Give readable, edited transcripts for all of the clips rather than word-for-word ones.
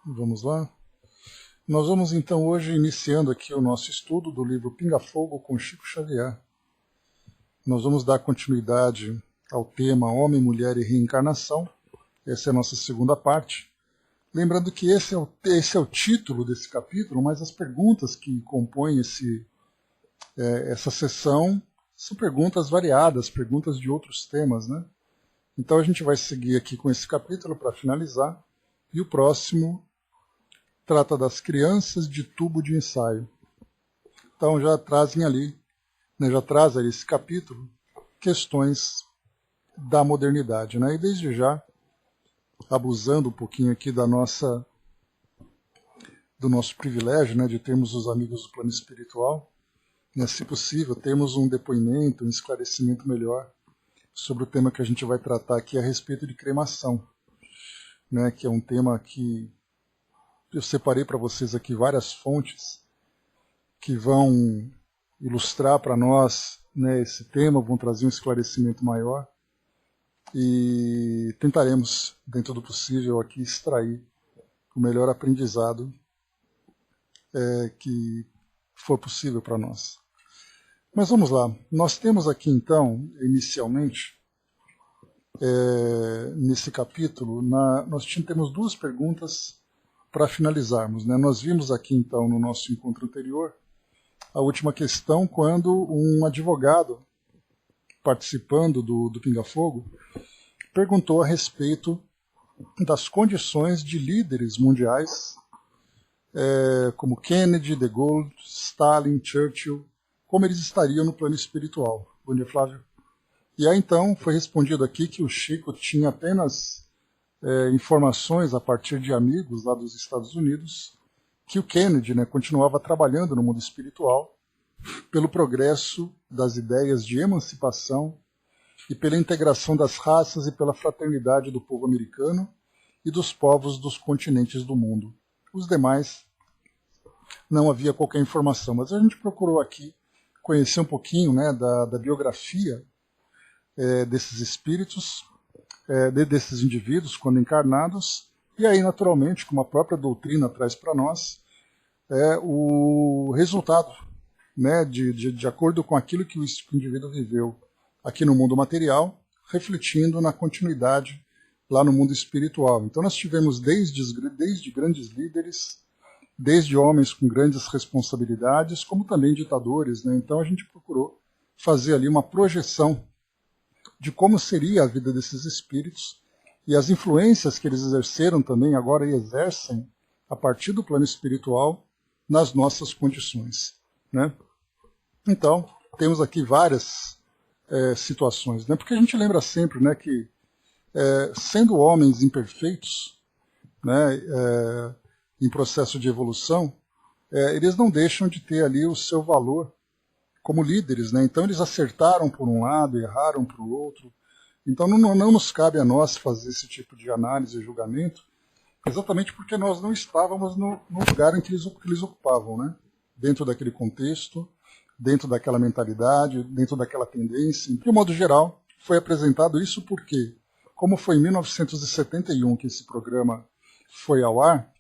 Vamos lá? Nós vamos então hoje iniciando aqui o nosso estudo do livro Pinga Fogo com Chico Xavier. Nós vamos dar continuidade ao tema Homem, Mulher e Reencarnação. Essa é a nossa segunda parte. Lembrando que esse é o título desse capítulo, mas as perguntas que compõem essa sessão são perguntas variadas, perguntas de outros temas, né? Então a gente vai seguir aqui com esse capítulo para finalizar. E o próximo trata das crianças de tubo de ensaio. Então já trazem ali, já traz ali esse capítulo, questões da modernidade, né? E desde já, abusando um pouquinho aqui do nosso privilégio, né, de termos os amigos do plano espiritual, né, se possível, termos um depoimento, um esclarecimento melhor sobre o tema que a gente vai tratar aqui a respeito de cremação, né, que é um tema que eu separei para vocês aqui várias fontes que vão ilustrar para nós, né, esse tema, vão trazer um esclarecimento maior e tentaremos, dentro do possível, aqui extrair o melhor aprendizado que for possível para nós. Mas vamos lá, nós temos aqui então, inicialmente, nesse capítulo, nós temos duas perguntas para finalizarmos, né? Nós vimos aqui então no nosso encontro anterior a última questão quando um advogado participando do Pinga Fogo perguntou a respeito das condições de líderes mundiais como Kennedy, De Gaulle, Stalin, Churchill, como eles estariam no plano espiritual. Bom dia, Flávio. E aí então foi respondido aqui que o Chico tinha apenas informações a partir de amigos lá dos Estados Unidos, que o Kennedy, né, continuava trabalhando no mundo espiritual pelo progresso das ideias de emancipação e pela integração das raças e pela fraternidade do povo americano e dos povos dos continentes do mundo. Os demais não havia qualquer informação, mas a gente procurou aqui conhecer um pouquinho, né, da biografia desses espíritos, desses indivíduos quando encarnados, e aí naturalmente, como a própria doutrina traz para nós, o resultado, né, de acordo com aquilo que o indivíduo viveu aqui no mundo material, refletindo na continuidade lá no mundo espiritual. Então nós tivemos desde grandes líderes, desde homens com grandes responsabilidades, como também ditadores, né? Então a gente procurou fazer ali uma projeção de como seria a vida desses espíritos e as influências que eles exerceram também agora e exercem a partir do plano espiritual nas nossas condições, né? Então, temos aqui várias situações, né? Porque a gente lembra sempre, né, que sendo homens imperfeitos, né, em processo de evolução, eles não deixam de ter ali o seu valor como líderes, né? Então eles acertaram por um lado, erraram para o outro. Então não nos cabe a nós fazer esse tipo de análise e julgamento, exatamente porque nós não estávamos no lugar em que eles ocupavam, né? Dentro daquele contexto, dentro daquela mentalidade, dentro daquela tendência. De um modo geral, foi apresentado isso porque, como foi em 1971 que esse programa foi ao ar,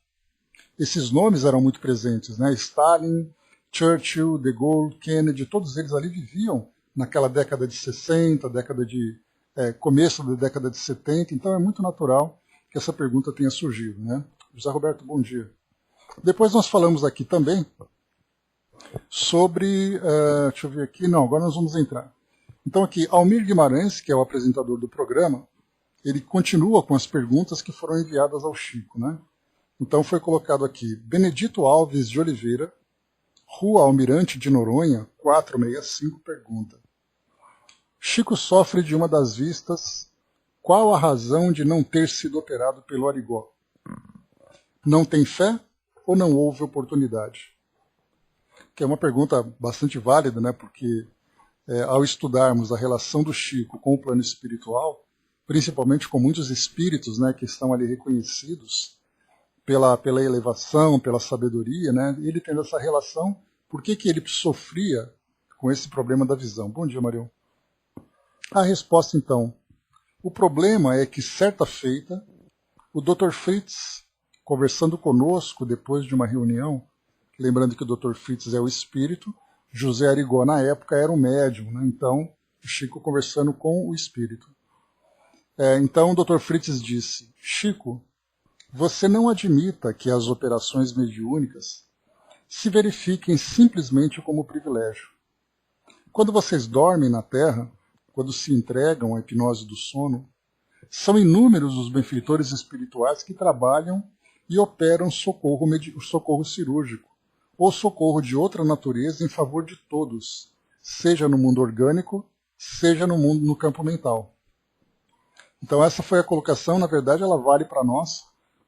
esses nomes eram muito presentes, né? Stalin, Churchill, De Gaulle, Kennedy, todos eles ali viviam naquela década de 60, começo da década de 70, então é muito natural que essa pergunta tenha surgido, né? José Roberto, bom dia. Depois nós falamos aqui também sobre, deixa eu ver aqui, não, agora nós vamos entrar. Então aqui, Almir Guimarães, que é o apresentador do programa, ele continua com as perguntas que foram enviadas ao Chico, né? Então foi colocado aqui, Benedito Alves de Oliveira, Rua Almirante de Noronha, 465, pergunta. Chico sofre de uma das vistas. Qual a razão de não ter sido operado pelo Arigó? Não tem fé ou não houve oportunidade? Que é uma pergunta bastante válida, né? Porque ao estudarmos a relação do Chico com o plano espiritual, principalmente com muitos espíritos, né, que estão ali reconhecidos pela elevação, pela sabedoria, né? Ele tendo essa relação, por que ele sofria com esse problema da visão? Bom dia, Marião. A resposta, então, o problema é que, certa feita, o Dr. Fritz conversando conosco depois de uma reunião, lembrando que o Dr. Fritz é o espírito, José Arigó na época era um médium, né? Então o Chico conversando com o espírito. Então o Dr. Fritz disse: Chico, você não admita que as operações mediúnicas se verifiquem simplesmente como privilégio. Quando vocês dormem na Terra, quando se entregam à hipnose do sono, são inúmeros os benfeitores espirituais que trabalham e operam socorro cirúrgico ou socorro de outra natureza em favor de todos, seja no mundo orgânico, seja no campo mental. Então essa foi a colocação, na verdade ela vale para nós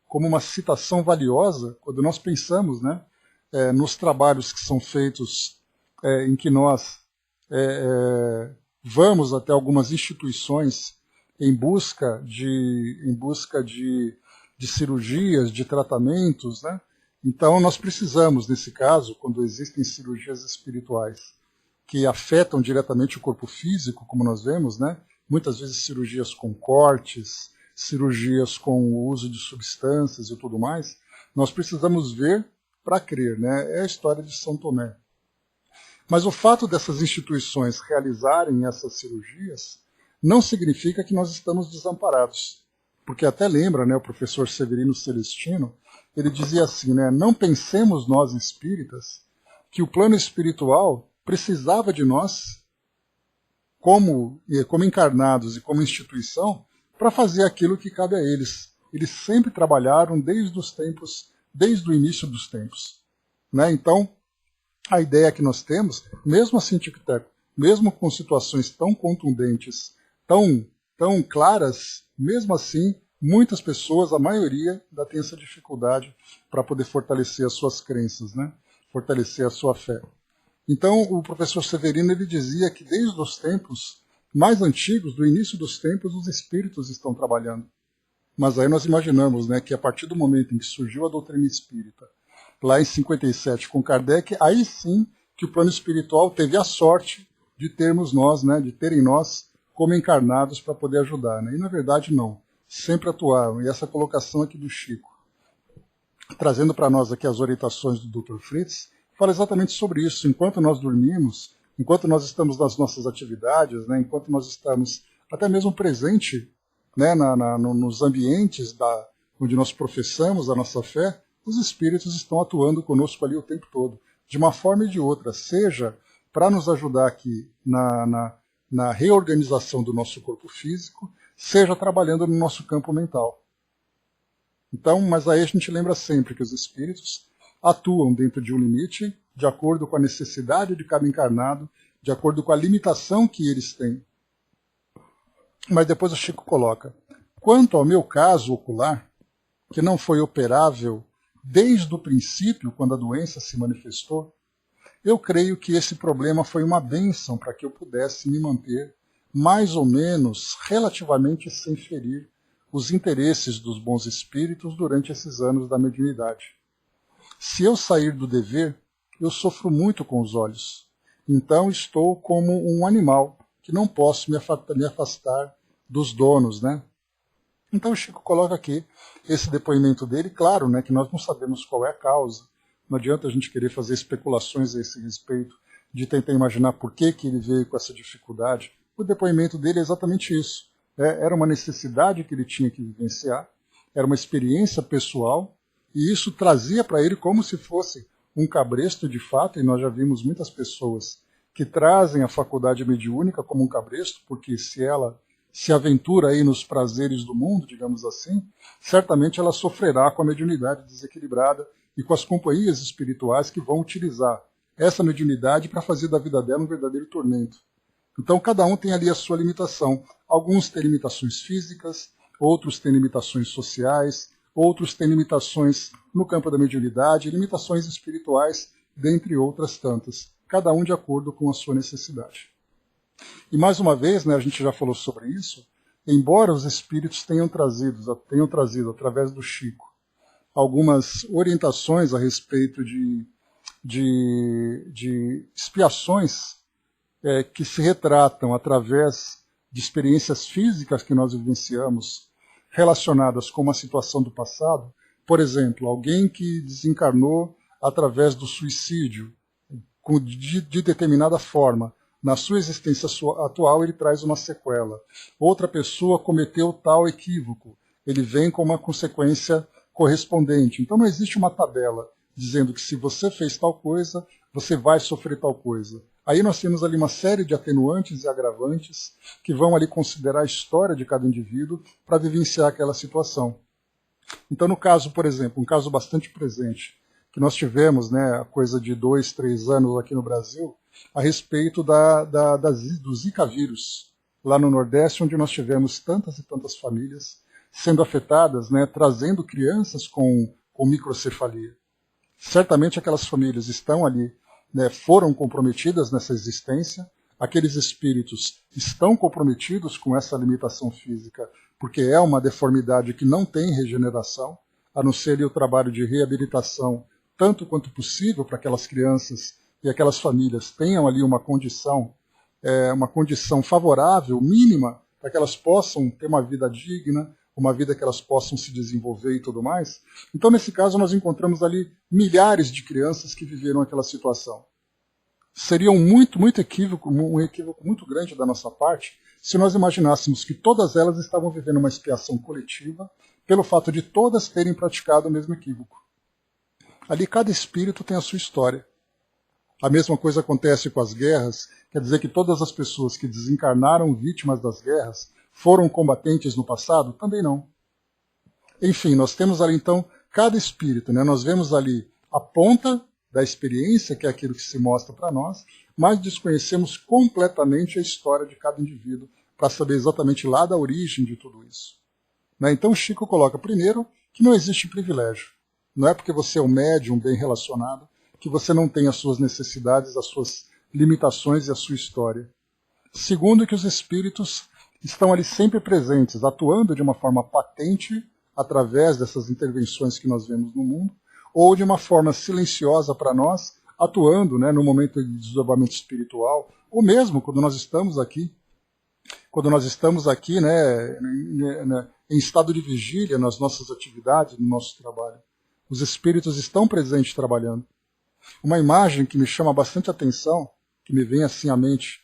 como uma citação valiosa quando nós pensamos, né, nos trabalhos que são feitos em que nós vamos até algumas instituições em busca de cirurgias, de tratamentos, né? Então nós precisamos, nesse caso, quando existem cirurgias espirituais que afetam diretamente o corpo físico, como nós vemos, né? Muitas vezes cirurgias com cortes, cirurgias com o uso de substâncias e tudo mais, nós precisamos ver para crer, né? É a história de São Tomé. Mas o fato dessas instituições realizarem essas cirurgias não significa que nós estamos desamparados. Porque até lembra, né, o professor Severino Celestino, ele dizia assim, né, não pensemos nós espíritas que o plano espiritual precisava de nós, como encarnados e como instituição, para fazer aquilo que cabe a eles. Eles sempre trabalharam desde o início dos tempos. Né? Então, a ideia que nós temos, mesmo assim, Tico-Teco, mesmo com situações tão contundentes, tão claras, mesmo assim, muitas pessoas, a maioria, ainda tem essa dificuldade para poder fortalecer as suas crenças, né? Fortalecer a sua fé. Então, o professor Severino ele dizia que desde os tempos mais antigos, do início dos tempos, os espíritos estão trabalhando. Mas aí nós imaginamos, né, que a partir do momento em que surgiu a doutrina espírita, lá em 57 com Kardec, aí sim que o plano espiritual teve a sorte de termos nós, né, de terem nós como encarnados para poder ajudar. Né? E na verdade não, sempre atuaram. E essa colocação aqui do Chico, trazendo para nós aqui as orientações do Dr. Fritz, fala exatamente sobre isso. Enquanto nós dormimos, enquanto nós estamos nas nossas atividades, né, enquanto nós estamos até mesmo presente, né, nos ambientes onde nós professamos a nossa fé, os espíritos estão atuando conosco ali o tempo todo, de uma forma e de outra, seja para nos ajudar aqui na reorganização do nosso corpo físico, seja trabalhando no nosso campo mental. Então, mas aí a gente lembra sempre que os espíritos atuam dentro de um limite, de acordo com a necessidade de cada encarnado, de acordo com a limitação que eles têm. Mas depois o Chico coloca, quanto ao meu caso ocular, que não foi operável desde o princípio, quando a doença se manifestou, eu creio que esse problema foi uma bênção para que eu pudesse me manter mais ou menos relativamente sem ferir os interesses dos bons espíritos durante esses anos da mediunidade. Se eu sair do dever, eu sofro muito com os olhos. Então estou como um animal, que não posso me afastar dos donos, né? Então o Chico coloca aqui esse depoimento dele, claro, né, que nós não sabemos qual é a causa. Não adianta a gente querer fazer especulações a esse respeito, de tentar imaginar por que ele veio com essa dificuldade. O depoimento dele é exatamente isso. Era uma necessidade que ele tinha que vivenciar, era uma experiência pessoal, e isso trazia para ele como se fosse um cabresto de fato, e nós já vimos muitas pessoas que trazem a faculdade mediúnica como um cabresto, porque se ela se aventura aí nos prazeres do mundo, digamos assim, certamente ela sofrerá com a mediunidade desequilibrada e com as companhias espirituais que vão utilizar essa mediunidade para fazer da vida dela um verdadeiro tormento. Então cada um tem ali a sua limitação. Alguns têm limitações físicas, outros têm limitações sociais, outros têm limitações no campo da mediunidade, limitações espirituais, dentre outras tantas. Cada um de acordo com a sua necessidade. E mais uma vez, né, a gente já falou sobre isso, embora os espíritos tenham trazido através do Chico algumas orientações a respeito de expiações que se retratam através de experiências físicas que nós vivenciamos relacionadas com uma situação do passado, Por exemplo, alguém que desencarnou através do suicídio, de determinada forma. Na sua existência atual, ele traz uma sequela. Outra pessoa cometeu tal equívoco, ele vem com uma consequência correspondente. Então não existe uma tabela dizendo que se você fez tal coisa, você vai sofrer tal coisa. Aí nós temos ali uma série de atenuantes e agravantes que vão ali considerar a história de cada indivíduo para vivenciar aquela situação. Então no caso, por exemplo, um caso bastante presente, que nós tivemos, né, coisa de 2, 3 anos aqui no Brasil, a respeito do Zika vírus, lá no Nordeste, onde nós tivemos tantas e tantas famílias sendo afetadas, né, trazendo crianças com microcefalia. Certamente aquelas famílias estão ali, né, foram comprometidas nessa existência, aqueles espíritos estão comprometidos com essa limitação física, porque é uma deformidade que não tem regeneração, a não ser ali o trabalho de reabilitação, tanto quanto possível para aquelas crianças e aquelas famílias tenham ali uma condição favorável, mínima, para que elas possam ter uma vida digna, uma vida que elas possam se desenvolver e tudo mais. Então, nesse caso, nós encontramos ali milhares de crianças que viveram aquela situação. Seria um equívoco muito grande da nossa parte se nós imaginássemos que todas elas estavam vivendo uma expiação coletiva pelo fato de todas terem praticado o mesmo equívoco. Ali cada espírito tem a sua história. A mesma coisa acontece com as guerras, quer dizer que todas as pessoas que desencarnaram vítimas das guerras foram combatentes no passado? Também não. Enfim, nós temos ali então cada espírito, né? Nós vemos ali a ponta da experiência, que é aquilo que se mostra para nós, mas desconhecemos completamente a história de cada indivíduo para saber exatamente lá da origem de tudo isso. Né? Então Chico coloca primeiro que não existe privilégio. Não é porque você é um médium bem relacionado que você não tem as suas necessidades, as suas limitações e a sua história. Segundo, que os espíritos estão ali sempre presentes, atuando de uma forma patente através dessas intervenções que nós vemos no mundo, ou de uma forma silenciosa para nós, atuando, né, no momento de desdobramento espiritual, ou mesmo quando nós estamos aqui. Quando nós estamos aqui, né, em estado de vigília nas nossas atividades, no nosso trabalho. Os espíritos estão presentes trabalhando. Uma imagem que me chama bastante atenção, que me vem assim à mente,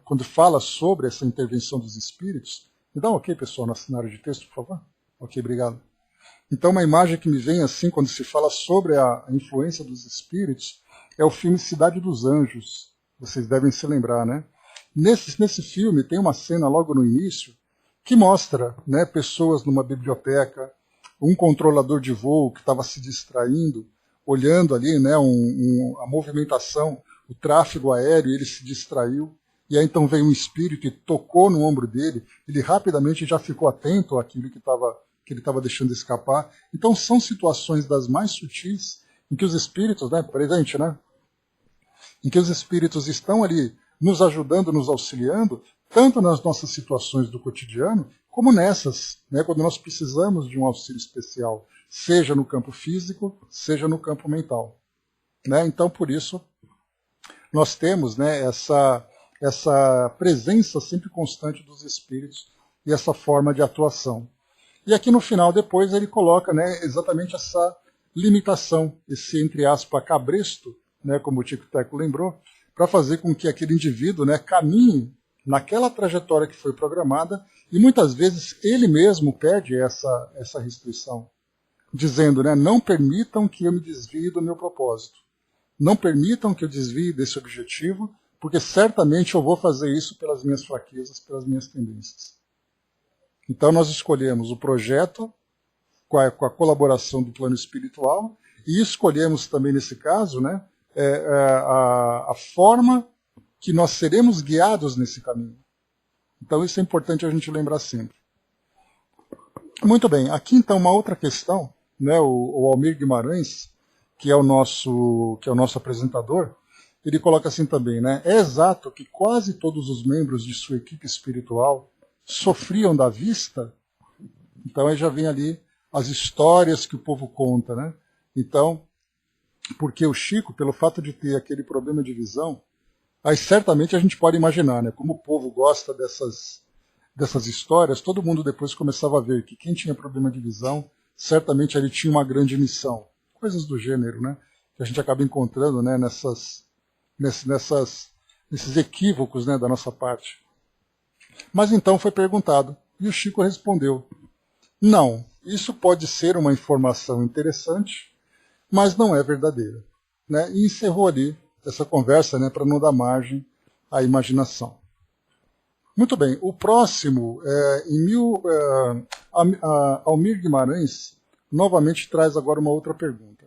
quando fala sobre essa intervenção dos espíritos. Me dá um ok, pessoal, no cenário de texto, por favor? Ok, obrigado. Então, uma imagem que me vem assim, quando se fala sobre a influência dos espíritos, é o filme Cidade dos Anjos. Vocês devem se lembrar, né? Nesse filme tem uma cena logo no início que mostra, né, pessoas numa biblioteca, um controlador de voo que estava se distraindo, olhando ali, né, a movimentação, o tráfego aéreo, ele se distraiu, e aí então veio um espírito e tocou no ombro dele, ele rapidamente já ficou atento àquilo que ele estava deixando escapar. Então são situações das mais sutis em que os espíritos, né, presente, né, em que os espíritos estão ali nos ajudando, nos auxiliando, tanto nas nossas situações do cotidiano, como nessas, né, quando nós precisamos de um auxílio especial, seja no campo físico, seja no campo mental. Né? Então, por isso, nós temos, né, essa presença sempre constante dos espíritos e essa forma de atuação. E aqui no final, depois, ele coloca, né, exatamente essa limitação, esse, entre aspas, cabresto, né, como o Tico Teco lembrou, para fazer com que aquele indivíduo, né, caminhe naquela trajetória que foi programada, e muitas vezes ele mesmo pede essa restrição, dizendo, né, não permitam que eu me desvie do meu propósito, não permitam que eu desvie desse objetivo, porque certamente eu vou fazer isso pelas minhas fraquezas, pelas minhas tendências. Então nós escolhemos o projeto com a colaboração do plano espiritual, e escolhemos também nesse caso, né, a forma que nós seremos guiados nesse caminho. Então isso é importante a gente lembrar sempre. Muito bem, aqui então uma outra questão, né, o Almir Guimarães, que é o nosso apresentador, ele coloca assim também, né, é exato que quase todos os membros de sua equipe espiritual sofriam da vista? Então aí já vem ali as histórias que o povo conta, né? Então, porque o Chico, pelo fato de ter aquele problema de visão, aí certamente a gente pode imaginar, né, como o povo gosta dessas histórias, todo mundo depois começava a ver que quem tinha problema de visão certamente ele tinha uma grande missão. Coisas do gênero, né? Que a gente acaba encontrando, né, nesses equívocos, né, da nossa parte. Mas então foi perguntado, e o Chico respondeu: não, isso pode ser uma informação interessante, mas não é verdadeira. Né? E encerrou ali essa conversa, né, para não dar margem à imaginação. Muito bem, o próximo, Almir Guimarães, novamente traz agora uma outra pergunta.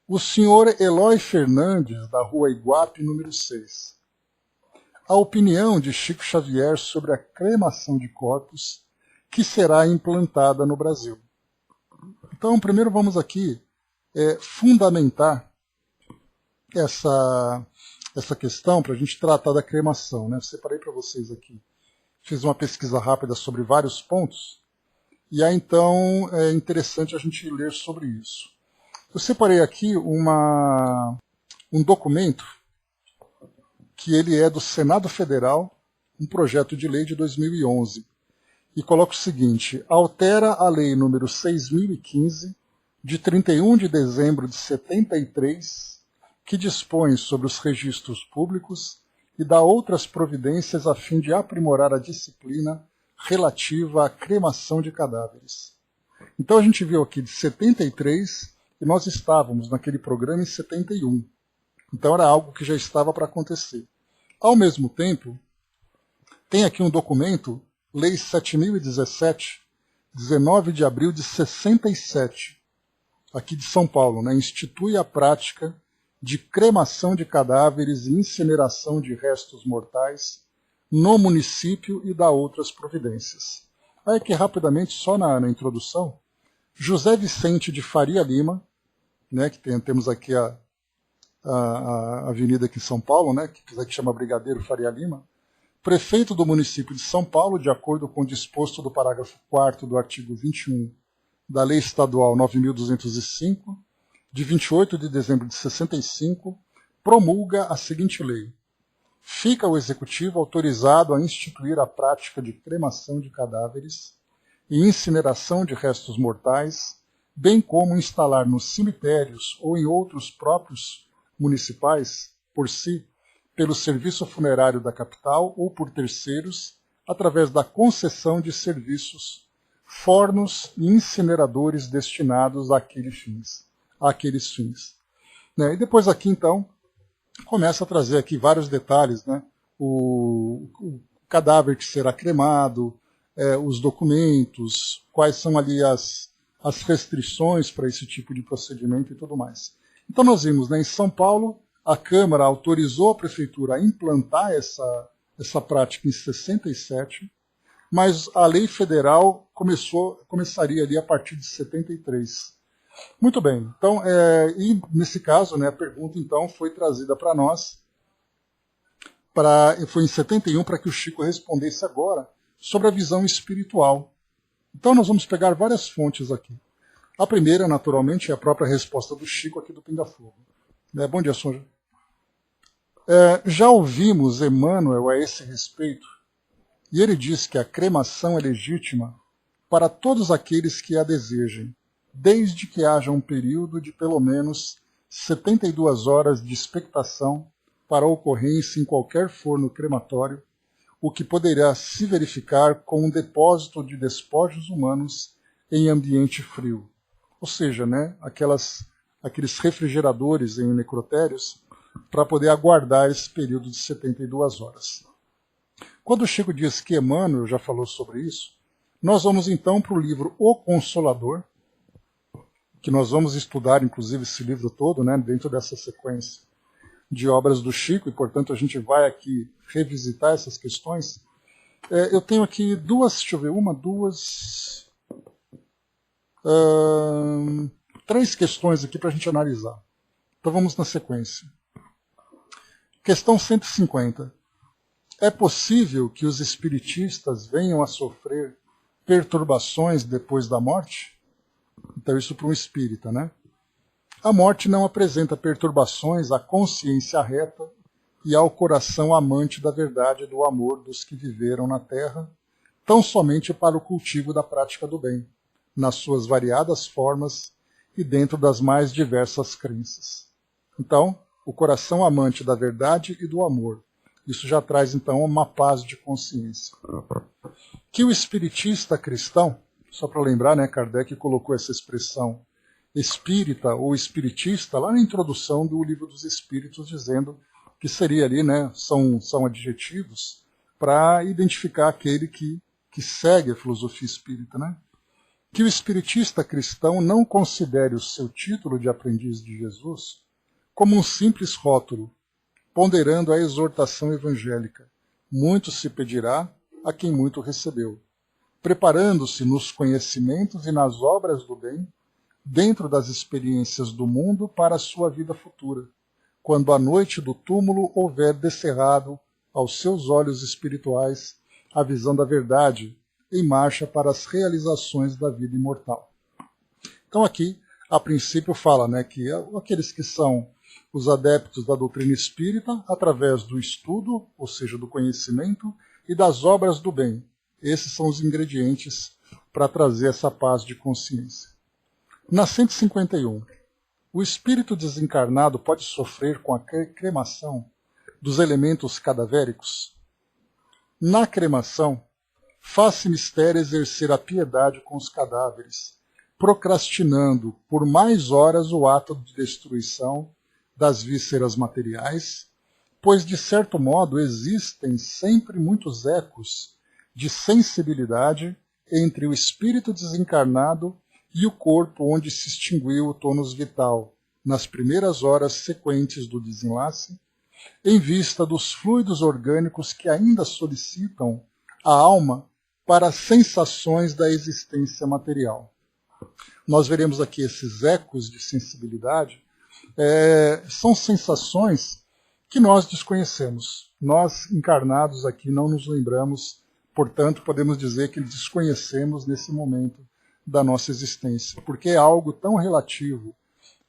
O senhor Eloy Fernandes, da Rua Iguape, número 6. A opinião de Chico Xavier sobre a cremação de corpos que será implantada no Brasil. Então, primeiro vamos aqui fundamentar essa questão para a gente tratar da cremação. Né? Separei para vocês aqui. Fiz uma pesquisa rápida sobre vários pontos, e aí então é interessante a gente ler sobre isso. Eu separei aqui um documento que ele é do Senado Federal, um projeto de lei de 2011, e coloca o seguinte: altera a lei número 6.015, de 31 de dezembro de 73, que dispõe sobre os registros públicos e dá outras providências a fim de aprimorar a disciplina relativa à cremação de cadáveres. Então a gente viu aqui de 73 e nós estávamos naquele programa em 71. Então era algo que já estava para acontecer. Ao mesmo tempo, tem aqui um documento, Lei 7.017, 19 de abril de 67, aqui de São Paulo, né, institui a prática de cremação de cadáveres e incineração de restos mortais no município e dá outras providências. Aí aqui rapidamente, só na introdução, José Vicente de Faria Lima, né, que temos aqui a avenida aqui em São Paulo, né, que chama Brigadeiro Faria Lima, prefeito do município de São Paulo, de acordo com o disposto do parágrafo 4º do artigo 21 da Lei Estadual 9.205, de 28 de dezembro de 65, promulga a seguinte lei. Fica o Executivo autorizado a instituir a prática de cremação de cadáveres e incineração de restos mortais, bem como instalar nos cemitérios ou em outros próprios municipais, por si, pelo Serviço Funerário da Capital ou por terceiros, através da concessão de serviços, fornos e incineradores destinados àqueles fins. Né? E depois aqui, então, começa a trazer aqui vários detalhes, né? O cadáver que será cremado, os documentos, quais são ali as restrições para esse tipo de procedimento e tudo mais. Então nós vimos, né, em São Paulo, a Câmara autorizou a Prefeitura a implantar essa prática em 67, mas a lei federal começaria ali a partir de 73. Muito bem, então, e nesse caso, né, a pergunta então foi trazida para nós, foi em 71 para que o Chico respondesse agora sobre a visão espiritual. Então nós vamos pegar várias fontes aqui. A primeira, naturalmente, é a própria resposta do Chico aqui do Pinga Fogo. Bom dia, Sonja. Já ouvimos Emmanuel a esse respeito, e ele diz que a cremação é legítima para todos aqueles que a desejem, desde que haja um período de pelo menos 72 horas de expectação para a ocorrência em qualquer forno crematório, o que poderá se verificar com um depósito de despojos humanos em ambiente frio. Ou seja, né, aqueles refrigeradores em necrotérios para poder aguardar esse período de 72 horas. Quando o Chico diz que Emmanuel já falou sobre isso, nós vamos então para o livro O Consolador, que nós vamos estudar, inclusive, esse livro todo, né, dentro dessa sequência de obras do Chico, e, portanto, a gente vai aqui revisitar essas questões. Eu tenho aqui três questões aqui para a gente analisar. Então vamos na sequência. Questão 150. É possível que os espiritistas venham a sofrer perturbações depois da morte? Então isso para um espírita, né? A morte não apresenta perturbações à consciência reta e ao coração amante da verdade e do amor dos que viveram na terra, tão somente para o cultivo da prática do bem, nas suas variadas formas e dentro das mais diversas crenças. Então, o coração amante da verdade e do amor. Isso já traz, então, uma paz de consciência. Que o espiritista cristão, só para lembrar, né, Kardec colocou essa expressão espírita ou espiritista lá na introdução do Livro dos Espíritos, dizendo que seria ali, né, são adjetivos para identificar aquele que segue a filosofia espírita, né? Que o espiritista cristão não considere o seu título de aprendiz de Jesus como um simples rótulo, ponderando a exortação evangélica. Muito se pedirá a quem muito recebeu, preparando-se nos conhecimentos e nas obras do bem, dentro das experiências do mundo para a sua vida futura, quando a noite do túmulo houver descerrado aos seus olhos espirituais a visão da verdade, em marcha para as realizações da vida imortal. Então aqui, a princípio, fala, né, que aqueles que são os adeptos da doutrina espírita, através do estudo, ou seja, do conhecimento, e das obras do bem. Esses são os ingredientes para trazer essa paz de consciência. Na 151, o espírito desencarnado pode sofrer com a cremação dos elementos cadavéricos? Na cremação, faz-se mistério exercer a piedade com os cadáveres, procrastinando por mais horas o ato de destruição das vísceras materiais, pois de certo modo existem sempre muitos ecos de sensibilidade entre o espírito desencarnado e o corpo onde se extinguiu o tônus vital nas primeiras horas sequentes do desenlace, em vista dos fluidos orgânicos que ainda solicitam a alma para as sensações da existência material. Nós veremos aqui esses ecos de sensibilidade, são sensações que nós desconhecemos. Nós, encarnados aqui, não nos lembramos, portanto, podemos dizer que desconhecemos nesse momento da nossa existência, porque é algo tão relativo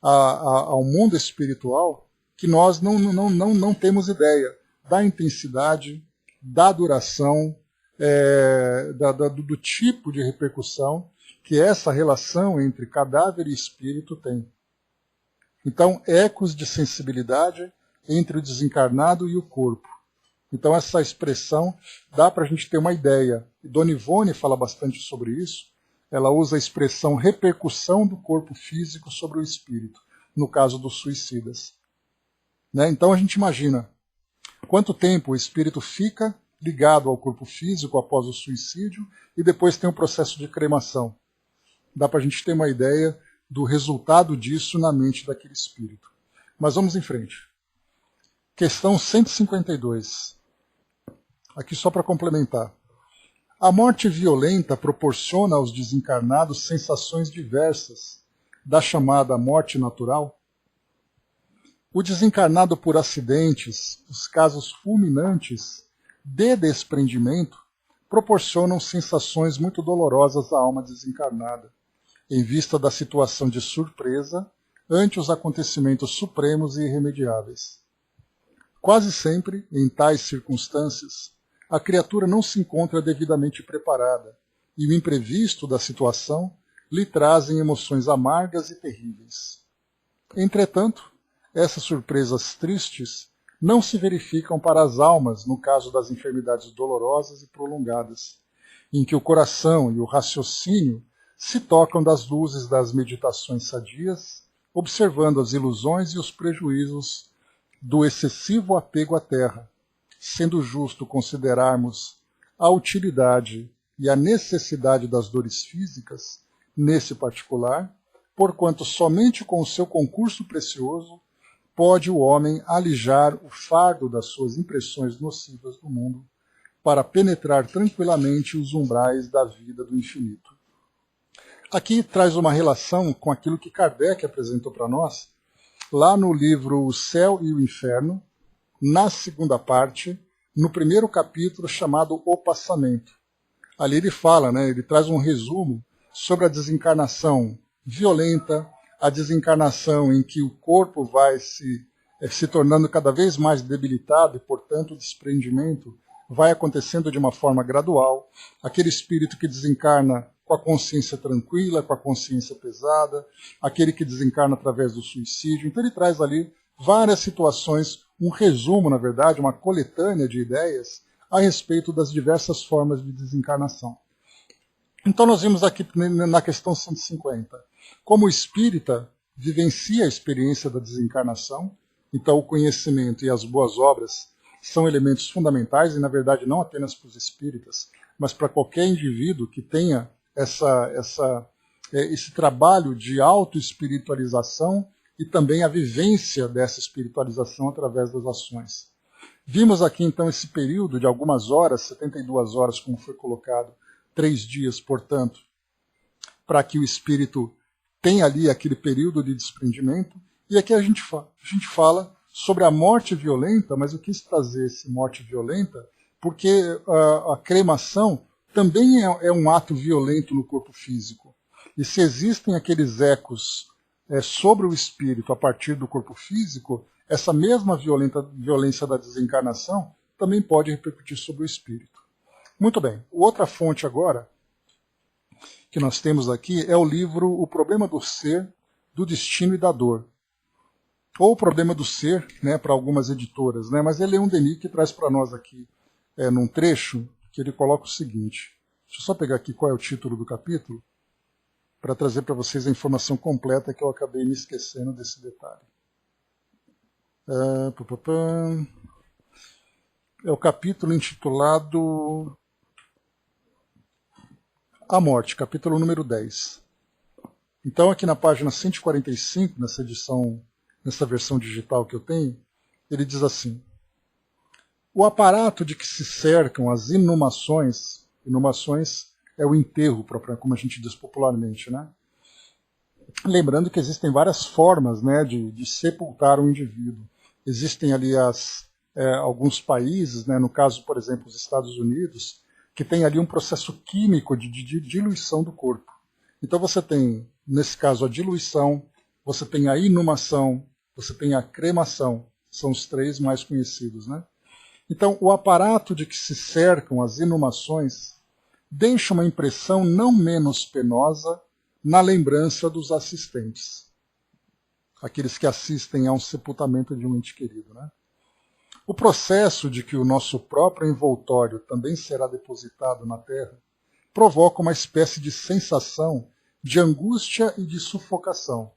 ao mundo espiritual que nós não temos ideia da intensidade, da duração, do tipo de repercussão que essa relação entre cadáver e espírito tem. Então, ecos de sensibilidade entre o desencarnado e o corpo. Então, essa expressão dá para a gente ter uma ideia. E Dona Ivone fala bastante sobre isso. Ela usa a expressão repercussão do corpo físico sobre o espírito, no caso dos suicidas. Né? Então, a gente imagina quanto tempo o espírito fica ligado ao corpo físico após o suicídio e depois tem o processo de cremação. Dá para a gente ter uma ideia do resultado disso na mente daquele espírito. Mas vamos em frente. Questão 152. Aqui só para complementar. A morte violenta proporciona aos desencarnados sensações diversas da chamada morte natural? O desencarnado por acidentes, os casos fulminantes de desprendimento, proporcionam sensações muito dolorosas à alma desencarnada, em vista da situação de surpresa ante os acontecimentos supremos e irremediáveis. Quase sempre, em tais circunstâncias, a criatura não se encontra devidamente preparada, e o imprevisto da situação lhe trazem emoções amargas e terríveis. Entretanto, essas surpresas tristes não se verificam para as almas no caso das enfermidades dolorosas e prolongadas, em que o coração e o raciocínio se tocam das luzes das meditações sadias, observando as ilusões e os prejuízos do excessivo apego à terra, sendo justo considerarmos a utilidade e a necessidade das dores físicas, nesse particular, porquanto somente com o seu concurso precioso pode o homem alijar o fardo das suas impressões nocivas do mundo, para penetrar tranquilamente os umbrais da vida do infinito. Aqui traz uma relação com aquilo que Kardec apresentou para nós, lá no livro O Céu e o Inferno, na segunda parte, no primeiro capítulo chamado O Passamento. Ali ele fala, né, ele traz um resumo sobre a desencarnação violenta, a desencarnação em que o corpo vai se tornando cada vez mais debilitado e, portanto, o desprendimento vai acontecendo de uma forma gradual. Aquele espírito que desencarna com a consciência tranquila, com a consciência pesada, aquele que desencarna através do suicídio. Então ele traz ali várias situações, um resumo, na verdade, uma coletânea de ideias a respeito das diversas formas de desencarnação. Então nós vimos aqui na questão 150, como o espírita vivencia a experiência da desencarnação. Então o conhecimento e as boas obras são elementos fundamentais, e na verdade não apenas para os espíritas, mas para qualquer indivíduo que tenha esse trabalho de autoespiritualização e também a vivência dessa espiritualização através das ações. Vimos aqui então esse período de algumas horas, 72 horas, como foi colocado, 3 dias, portanto, para que o espírito tenha ali aquele período de desprendimento. E aqui a gente fala sobre a morte violenta, mas eu quis trazer essa morte violenta porque a cremação também é um ato violento no corpo físico. E se existem aqueles ecos sobre o espírito a partir do corpo físico, essa mesma violência da desencarnação também pode repercutir sobre o espírito. Muito bem, outra fonte agora que nós temos aqui é o livro O Problema do Ser, do Destino e da Dor. Ou O Problema do Ser, né, para algumas editoras, né, mas ele é um Denis que traz para nós aqui, num trecho, que ele coloca o seguinte. Deixa eu só pegar aqui qual é o título do capítulo, para trazer para vocês a informação completa, que eu acabei me esquecendo desse detalhe. É o capítulo intitulado A Morte, capítulo número 10. Então, aqui na página 145, nessa edição, nessa versão digital que eu tenho, ele diz assim: o aparato de que se cercam as inumações é o enterro, como a gente diz popularmente, né? Lembrando que existem várias formas, né, de sepultar um indivíduo. Existem ali alguns países, né, no caso, por exemplo, os Estados Unidos, que tem ali um processo químico de diluição do corpo. Então você tem, nesse caso, a diluição, você tem a inumação, você tem a cremação, são os 3 mais conhecidos, né? Então, o aparato de que se cercam as inumações deixa uma impressão não menos penosa na lembrança dos assistentes, aqueles que assistem a um sepultamento de um ente querido, né? O processo de que o nosso próprio envoltório também será depositado na terra provoca uma espécie de sensação de angústia e de sufocação.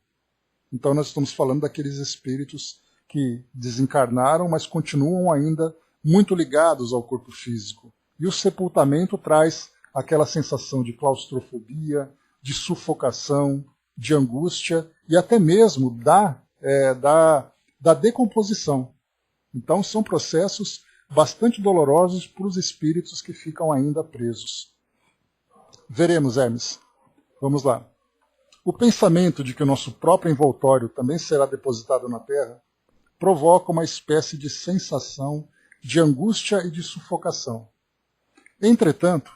Então nós estamos falando daqueles espíritos que desencarnaram, mas continuam ainda muito ligados ao corpo físico. E o sepultamento traz aquela sensação de claustrofobia, de sufocação, de angústia e até mesmo da decomposição. Então são processos bastante dolorosos para os espíritos que ficam ainda presos. Veremos, Hermes. Vamos lá. O pensamento de que o nosso próprio envoltório também será depositado na terra provoca uma espécie de sensação de angústia e de sufocação. Entretanto,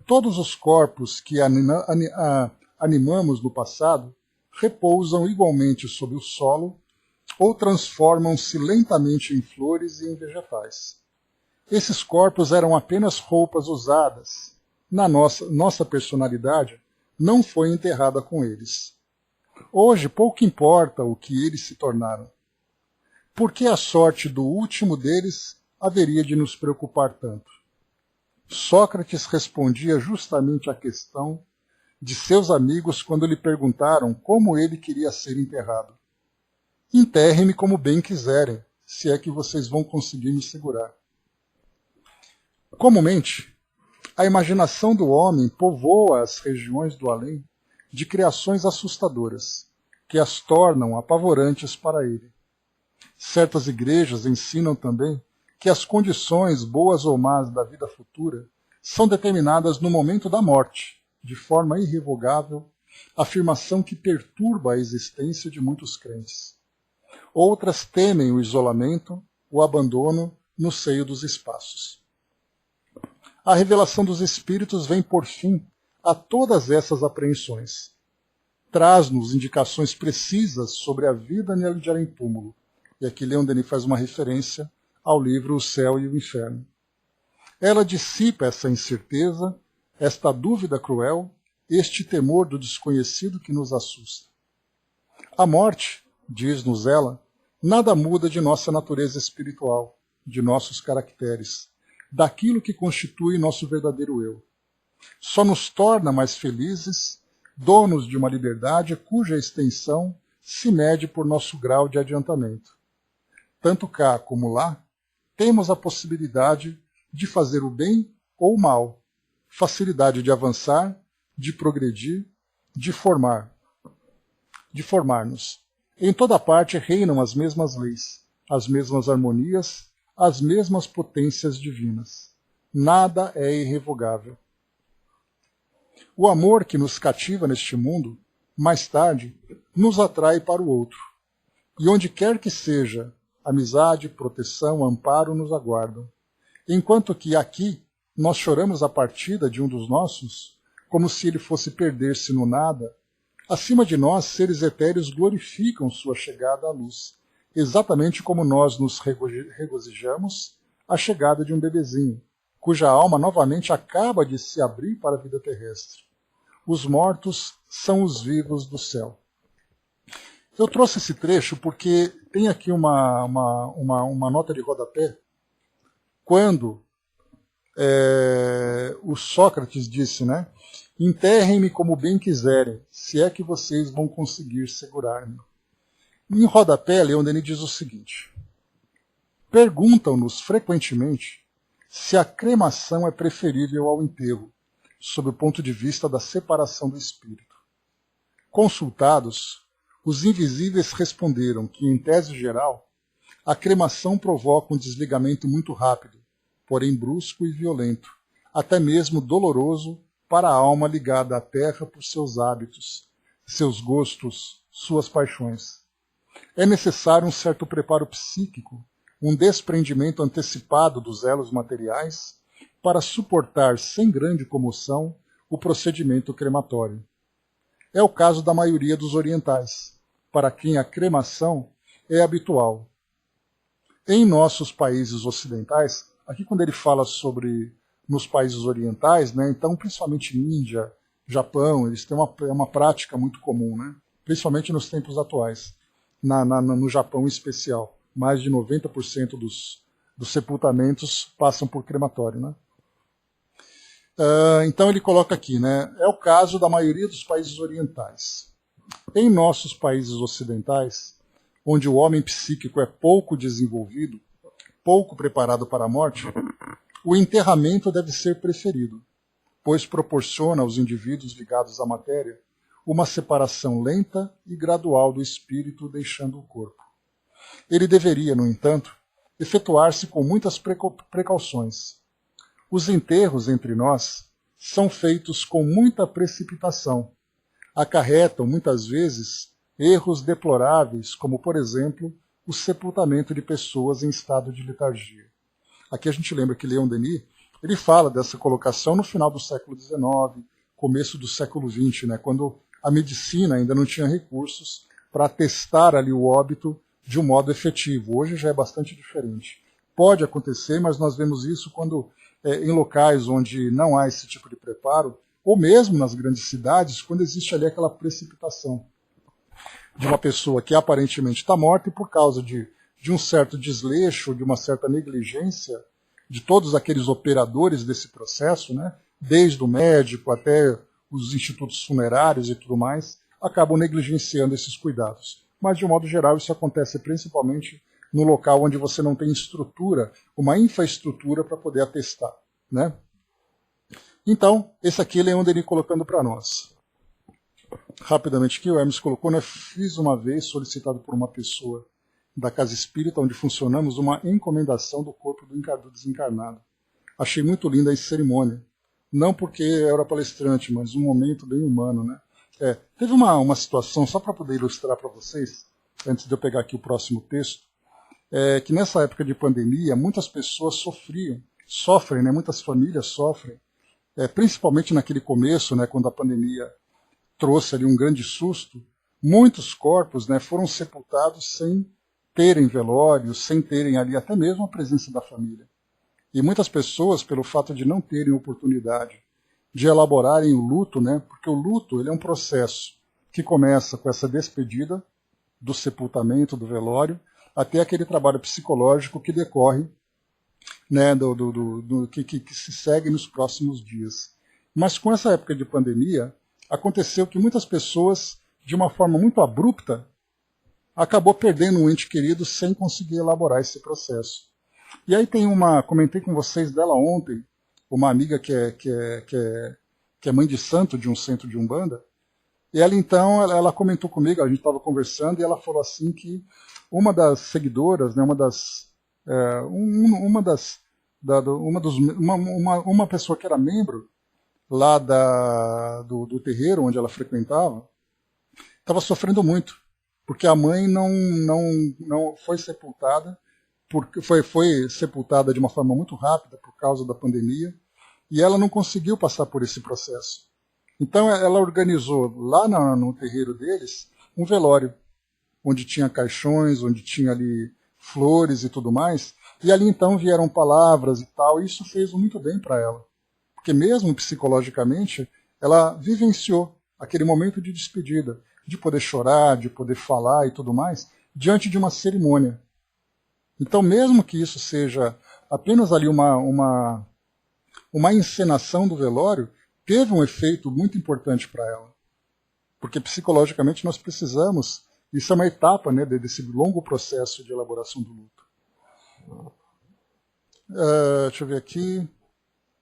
todos os corpos que animamos no passado repousam igualmente sob o solo ou transformam-se lentamente em flores e em vegetais. Esses corpos eram apenas roupas usadas. Nossa personalidade não foi enterrada com eles. Hoje pouco importa o que eles se tornaram. Por que a sorte do último deles haveria de nos preocupar tanto? Sócrates respondia justamente à questão de seus amigos quando lhe perguntaram como ele queria ser enterrado. Enterrem-me como bem quiserem, se é que vocês vão conseguir me segurar. Comumente, a imaginação do homem povoa as regiões do além de criações assustadoras, que as tornam apavorantes para ele. Certas igrejas ensinam também que as condições, boas ou más, da vida futura são determinadas no momento da morte, de forma irrevogável, afirmação que perturba a existência de muitos crentes. Outras temem o isolamento, o abandono no seio dos espaços. A revelação dos Espíritos vem por fim a todas essas apreensões. Traz-nos indicações precisas sobre a vida de além-túmulo. E aqui Leon Denis faz uma referência ao livro O Céu e o Inferno. Ela dissipa essa incerteza, esta dúvida cruel, este temor do desconhecido que nos assusta. A morte, diz-nos ela, nada muda de nossa natureza espiritual, de nossos caracteres, daquilo que constitui nosso verdadeiro eu. Só nos torna mais felizes, donos de uma liberdade cuja extensão se mede por nosso grau de adiantamento. Tanto cá como lá, temos a possibilidade de fazer o bem ou o mal, facilidade de avançar, de progredir, de formar-nos. Em toda parte reinam as mesmas leis, as mesmas harmonias, as mesmas potências divinas. Nada é irrevogável. O amor que nos cativa neste mundo, mais tarde, nos atrai para o outro. E onde quer que seja, amizade, proteção, amparo nos aguardam. Enquanto que aqui nós choramos a partida de um dos nossos, como se ele fosse perder-se no nada, acima de nós, seres etéreos glorificam sua chegada à luz, exatamente como nós nos regozijamos à chegada de um bebezinho, cuja alma novamente acaba de se abrir para a vida terrestre. Os mortos são os vivos do céu. Eu trouxe esse trecho porque tem aqui uma nota de rodapé, quando o Sócrates disse, né? Enterrem-me como bem quiserem, se é que vocês vão conseguir segurar-me. Em rodapé, Leon Denis diz o seguinte: perguntam-nos frequentemente se a cremação é preferível ao enterro, sob o ponto de vista da separação do espírito. Consultados, os invisíveis responderam que, em tese geral, a cremação provoca um desligamento muito rápido, porém brusco e violento, até mesmo doloroso para a alma ligada à terra por seus hábitos, seus gostos, suas paixões. É necessário um certo preparo psíquico, um desprendimento antecipado dos elos materiais, para suportar sem grande comoção o procedimento crematório. É o caso da maioria dos orientais, para quem a cremação é habitual. Em nossos países ocidentais, aqui quando ele fala sobre nos países orientais, né, então principalmente Índia, Japão, eles têm uma prática muito comum, né, principalmente nos tempos atuais, no Japão em especial. Mais de 90% dos sepultamentos passam por crematório, né? Então ele coloca aqui, né, é o caso da maioria dos países orientais. Em nossos países ocidentais, onde o homem psíquico é pouco desenvolvido, pouco preparado para a morte, o enterramento deve ser preferido, pois proporciona aos indivíduos ligados à matéria uma separação lenta e gradual do espírito deixando o corpo. Ele deveria, no entanto, efetuar-se com muitas precauções. Os enterros entre nós são feitos com muita precipitação. Acarretam, muitas vezes, erros deploráveis, como, por exemplo, o sepultamento de pessoas em estado de letargia. Aqui a gente lembra que Leon Denis ele fala dessa colocação no final do século XIX, começo do século XX, né, quando a medicina ainda não tinha recursos para testar ali o óbito de um modo efetivo. Hoje já é bastante diferente. Pode acontecer, mas nós vemos isso quando em locais onde não há esse tipo de preparo, ou mesmo nas grandes cidades, quando existe ali aquela precipitação de uma pessoa que aparentemente está morta e por causa de um certo desleixo, de uma certa negligência de todos aqueles operadores desse processo, né, desde o médico até os institutos funerários e tudo mais, acabam negligenciando esses cuidados. Mas, de um modo geral, isso acontece principalmente no local onde você não tem estrutura, uma infraestrutura para poder atestar, né? Então, esse aqui é Leon Denis colocando para nós. Rapidamente aqui, o Hermes colocou, né, fiz uma vez, solicitado por uma pessoa da casa espírita, onde funcionamos, uma encomendação do corpo do desencarnado. Achei muito linda a cerimônia. Não porque eu era palestrante, mas um momento bem humano, né? Teve uma situação, só para poder ilustrar para vocês, antes de eu pegar aqui o próximo texto, que nessa época de pandemia, muitas pessoas sofrem, né, muitas famílias sofrem, principalmente naquele começo, né, quando a pandemia trouxe ali um grande susto, muitos corpos, né, foram sepultados sem terem velórios, sem terem ali até mesmo a presença da família. E muitas pessoas, pelo fato de não terem oportunidade de elaborarem o luto, né? Porque o luto ele é um processo que começa com essa despedida do sepultamento, do velório, até aquele trabalho psicológico que decorre, né, que se segue nos próximos dias. Mas com essa época de pandemia, aconteceu que muitas pessoas, de uma forma muito abrupta, acabou perdendo um ente querido sem conseguir elaborar esse processo. E aí comentei com vocês dela ontem, uma amiga que é mãe de santo de um centro de Umbanda, e ela então, ela comentou comigo, a gente estava conversando, e ela falou assim que uma das seguidoras, né, uma pessoa que era membro lá do terreiro onde ela frequentava, estava sofrendo muito, porque a mãe não foi sepultada, porque foi sepultada de uma forma muito rápida por causa da pandemia, e ela não conseguiu passar por esse processo. Então ela organizou lá no terreiro deles um velório, onde tinha caixões, onde tinha ali flores e tudo mais, e ali então vieram palavras e tal, e isso fez muito bem para ela. Porque mesmo psicologicamente, ela vivenciou aquele momento de despedida, de poder chorar, de poder falar e tudo mais, diante de uma cerimônia. Então, mesmo que isso seja apenas ali uma encenação do velório, teve um efeito muito importante para ela. Porque psicologicamente nós precisamos, isso é uma etapa, né, desse longo processo de elaboração do luto. Deixa eu ver aqui.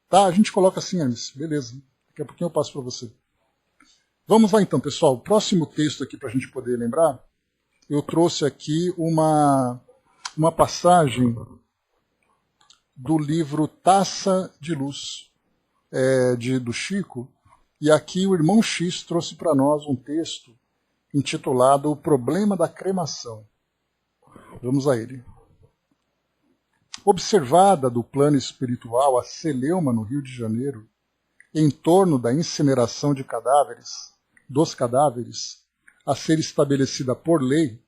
Tá, a gente coloca assim, Hermes. Beleza. Daqui a pouquinho eu passo para você. Vamos lá então, pessoal. O próximo texto aqui para a gente poder lembrar, eu trouxe aqui uma passagem do livro Taça de Luz, do Chico, e aqui o irmão X trouxe para nós um texto intitulado O Problema da Cremação. Vamos a ele. Observada do plano espiritual a celeuma no Rio de Janeiro, em torno da incineração dos cadáveres, a ser estabelecida por lei,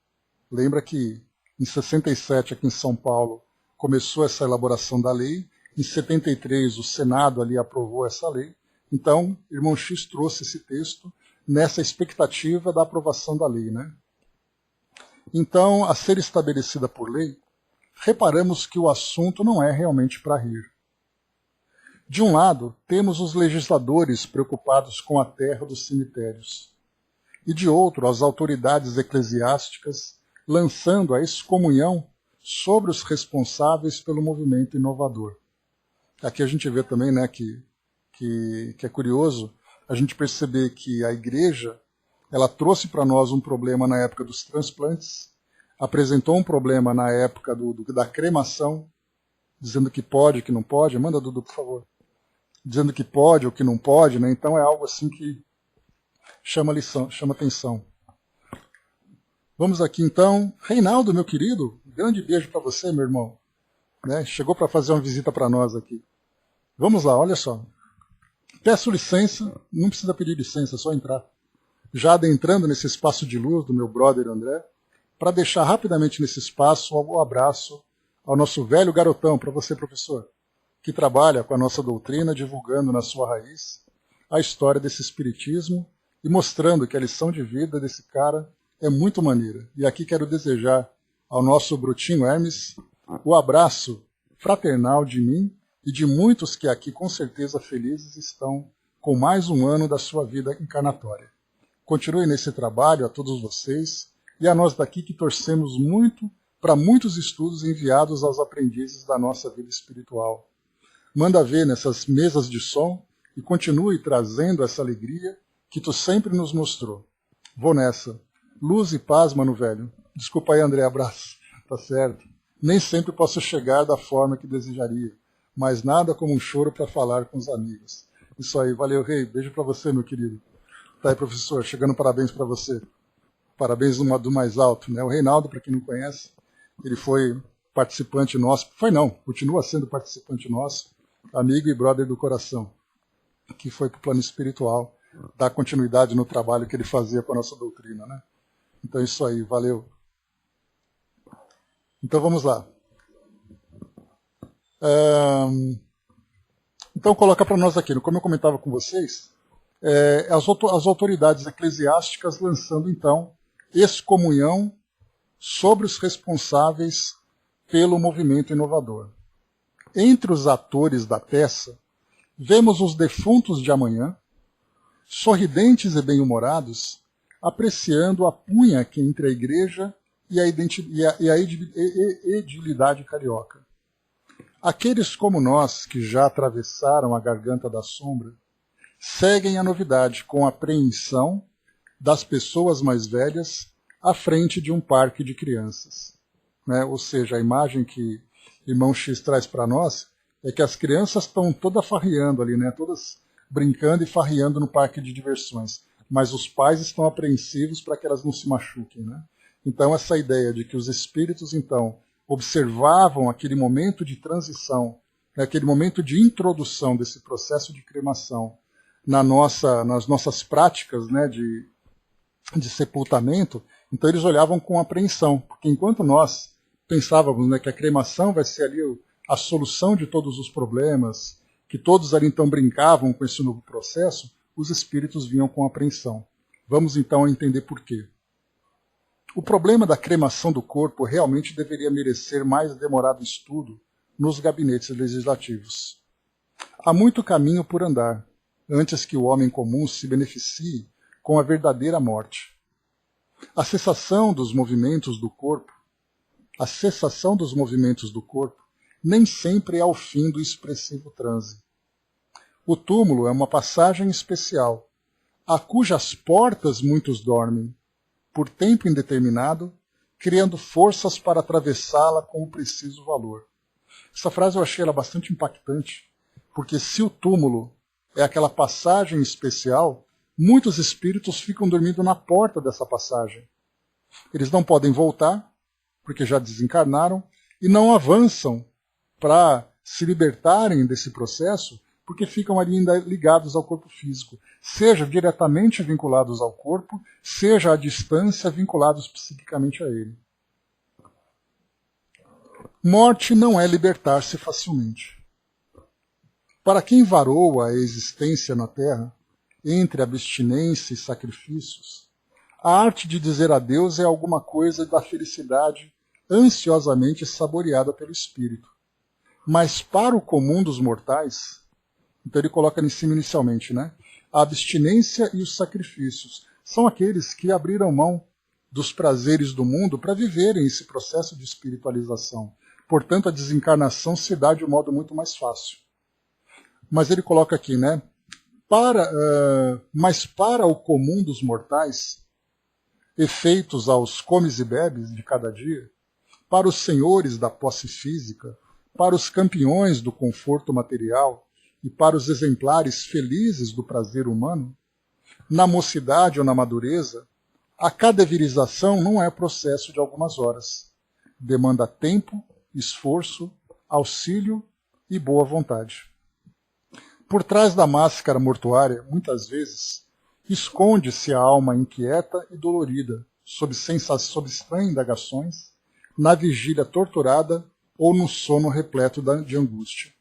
lembra que em 67 aqui em São Paulo começou essa elaboração da lei, em 73 o Senado ali aprovou essa lei, então irmão X trouxe esse texto nessa expectativa da aprovação da lei, né? Então, a ser estabelecida por lei, reparamos que o assunto não é realmente para rir. De um lado, temos os legisladores preocupados com a terra dos cemitérios, e de outro, as autoridades eclesiásticas lançando a excomunhão sobre os responsáveis pelo movimento inovador. Aqui a gente vê também, né, que é curioso a gente perceber que a Igreja ela trouxe para nós um problema na época dos transplantes, apresentou um problema na época da cremação, dizendo que pode, que não pode. Manda, Dudu, por favor. Dizendo que pode ou que não pode, né? Então é algo assim que chama atenção. Vamos aqui então. Reinaldo, meu querido, um grande beijo para você, meu irmão. Né? Chegou para fazer uma visita para nós aqui. Vamos lá, olha só. Peço licença, não precisa pedir licença, é só entrar. Já adentrando nesse espaço de luz do meu brother André, para deixar rapidamente nesse espaço um abraço ao nosso velho garotão, para você, professor, que trabalha com a nossa doutrina, divulgando na sua raiz a história desse espiritismo e mostrando que a lição de vida desse cara é muito maneira. E aqui quero desejar ao nosso brutinho Hermes o abraço fraternal de mim e de muitos que aqui com certeza felizes estão com mais um ano da sua vida encarnatória. Continue nesse trabalho a todos vocês e a nós daqui que torcemos muito para muitos estudos enviados aos aprendizes da nossa vida espiritual. Manda ver nessas mesas de som e continue trazendo essa alegria que tu sempre nos mostrou. Vou nessa. Luz e paz, mano velho. Desculpa aí, André, abraço. Tá certo. Nem sempre posso chegar da forma que desejaria, mas nada como um choro para falar com os amigos. Isso aí, valeu, Rei. Beijo para você, meu querido. Tá aí, professor, chegando parabéns para você. Parabéns do mais alto, né? O Reinaldo, para quem não conhece, ele foi participante nosso, continua sendo participante nosso, amigo e brother do coração, que foi para o plano espiritual, dar continuidade no trabalho que ele fazia com a nossa doutrina, né? Então é isso aí, valeu. Então vamos lá. Então coloca para nós aqui, como eu comentava com vocês, as autoridades eclesiásticas lançando então excomunhão sobre os responsáveis pelo movimento inovador. Entre os atores da peça, vemos os defuntos de amanhã, sorridentes e bem-humorados, apreciando a punha que entre a igreja e a edilidade carioca. Aqueles como nós, que já atravessaram a garganta da sombra, seguem a novidade com apreensão das pessoas mais velhas à frente de um parque de crianças. Né? Ou seja, a imagem que irmão X traz para nós é que as crianças estão todas farreando ali, né? Todas brincando e farreando no parque de diversões, mas os pais estão apreensivos para que elas não se machuquem. Né? Então essa ideia de que os espíritos então observavam aquele momento de transição, né? Aquele momento de introdução desse processo de cremação nas nossas práticas, né? de sepultamento, então eles olhavam com apreensão, porque enquanto nós pensávamos, né, que a cremação vai ser ali a solução de todos os problemas, que todos ali então brincavam com esse novo processo, os espíritos vinham com apreensão. Vamos então entender por quê. O problema da cremação do corpo realmente deveria merecer mais demorado estudo nos gabinetes legislativos. Há muito caminho por andar, antes que o homem comum se beneficie com a verdadeira morte. A cessação dos movimentos do corpo nem sempre é o fim do expressivo transe. O túmulo é uma passagem especial, a cujas portas muitos dormem, por tempo indeterminado, criando forças para atravessá-la com o preciso valor. Essa frase eu achei ela bastante impactante, porque se o túmulo é aquela passagem especial, muitos espíritos ficam dormindo na porta dessa passagem. Eles não podem voltar, porque já desencarnaram, e não avançam para se libertarem desse processo, porque ficam ali ainda ligados ao corpo físico, seja diretamente vinculados ao corpo, seja à distância vinculados psiquicamente a ele. Morte não é libertar-se facilmente. Para quem varou a existência na Terra, entre abstinência e sacrifícios, a arte de dizer adeus é alguma coisa da felicidade ansiosamente saboreada pelo espírito. Mas para o comum dos mortais, então ele coloca em cima inicialmente, né? A abstinência e os sacrifícios são aqueles que abriram mão dos prazeres do mundo para viverem esse processo de espiritualização. Portanto, a desencarnação se dá de um modo muito mais fácil. Mas ele coloca aqui, né? Mas para o comum dos mortais, efeitos aos comes e bebes de cada dia, para os senhores da posse física, para os campeões do conforto material e para os exemplares felizes do prazer humano, na mocidade ou na madureza, a cadaverização não é processo de algumas horas. Demanda tempo, esforço, auxílio e boa vontade. Por trás da máscara mortuária, muitas vezes, esconde-se a alma inquieta e dolorida, sob estranhas indagações, na vigília torturada ou no sono repleto de angústia.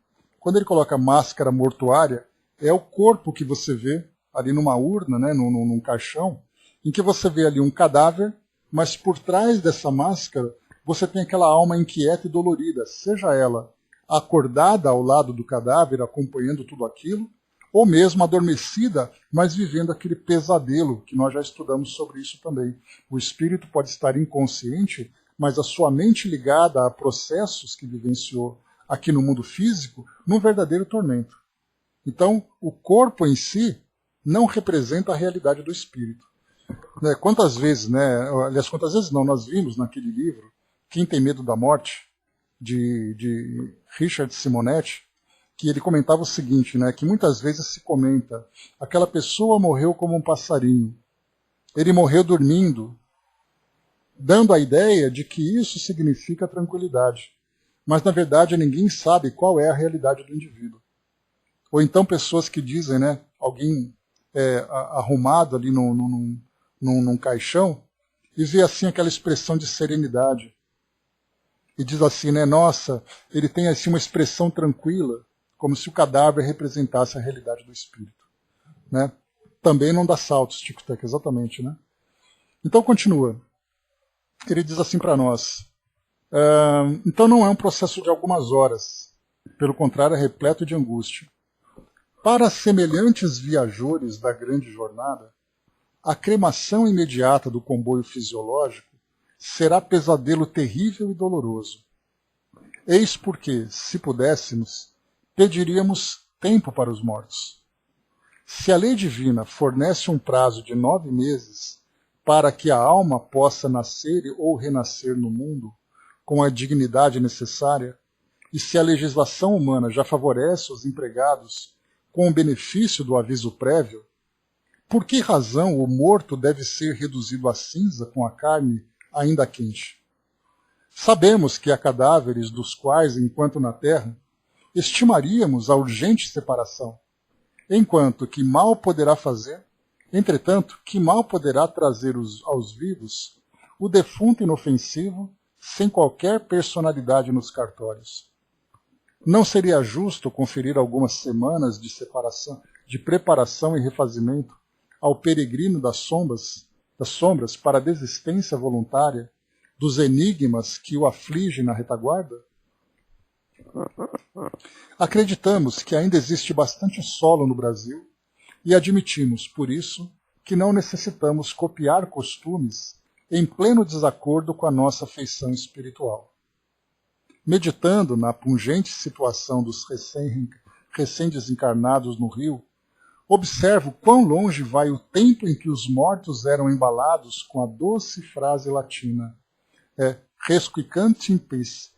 Quando ele coloca máscara mortuária, é o corpo que você vê ali numa urna, né, num caixão, em que você vê ali um cadáver, mas por trás dessa máscara você tem aquela alma inquieta e dolorida, seja ela acordada ao lado do cadáver, acompanhando tudo aquilo, ou mesmo adormecida, mas vivendo aquele pesadelo, que nós já estudamos sobre isso também. O espírito pode estar inconsciente, mas a sua mente ligada a processos que vivenciou aqui no mundo físico, num verdadeiro tormento. Então, o corpo em si não representa a realidade do espírito. Quantas vezes não, nós vimos naquele livro, Quem Tem Medo da Morte, de Richard Simonetti, que ele comentava o seguinte, né, que muitas vezes se comenta, aquela pessoa morreu como um passarinho, ele morreu dormindo, dando a ideia de que isso significa tranquilidade. Mas, na verdade, ninguém sabe qual é a realidade do indivíduo. Ou então pessoas que dizem, né, alguém arrumado ali num caixão, e vê assim aquela expressão de serenidade. E diz assim, né, nossa, ele tem assim uma expressão tranquila, como se o cadáver representasse a realidade do espírito. Né? Também não dá saltos, Tico-Teco, exatamente. Né? Então continua. Ele diz assim para nós, então não é um processo de algumas horas, pelo contrário é repleto de angústia. Para semelhantes viajores da grande jornada, a cremação imediata do comboio fisiológico será pesadelo terrível e doloroso. Eis porque, se pudéssemos, pediríamos tempo para os mortos. Se a lei divina fornece um prazo de 9 meses para que a alma possa nascer ou renascer no mundo com a dignidade necessária, e se a legislação humana já favorece os empregados com o benefício do aviso prévio, por que razão o morto deve ser reduzido a cinza com a carne ainda quente? Sabemos que há cadáveres dos quais, enquanto na terra, estimaríamos a urgente separação, enquanto que mal poderá fazer, entretanto, que mal poderá trazer aos vivos o defunto inofensivo sem qualquer personalidade nos cartórios. Não seria justo conferir algumas semanas de separação, de preparação e refazimento ao peregrino das sombras para a desistência voluntária dos enigmas que o afligem na retaguarda? Acreditamos que ainda existe bastante solo no Brasil e admitimos, por isso, que não necessitamos copiar costumes em pleno desacordo com a nossa feição espiritual. Meditando na pungente situação dos recém-desencarnados no Rio, observo quão longe vai o tempo em que os mortos eram embalados com a doce frase latina, resquicante in pace,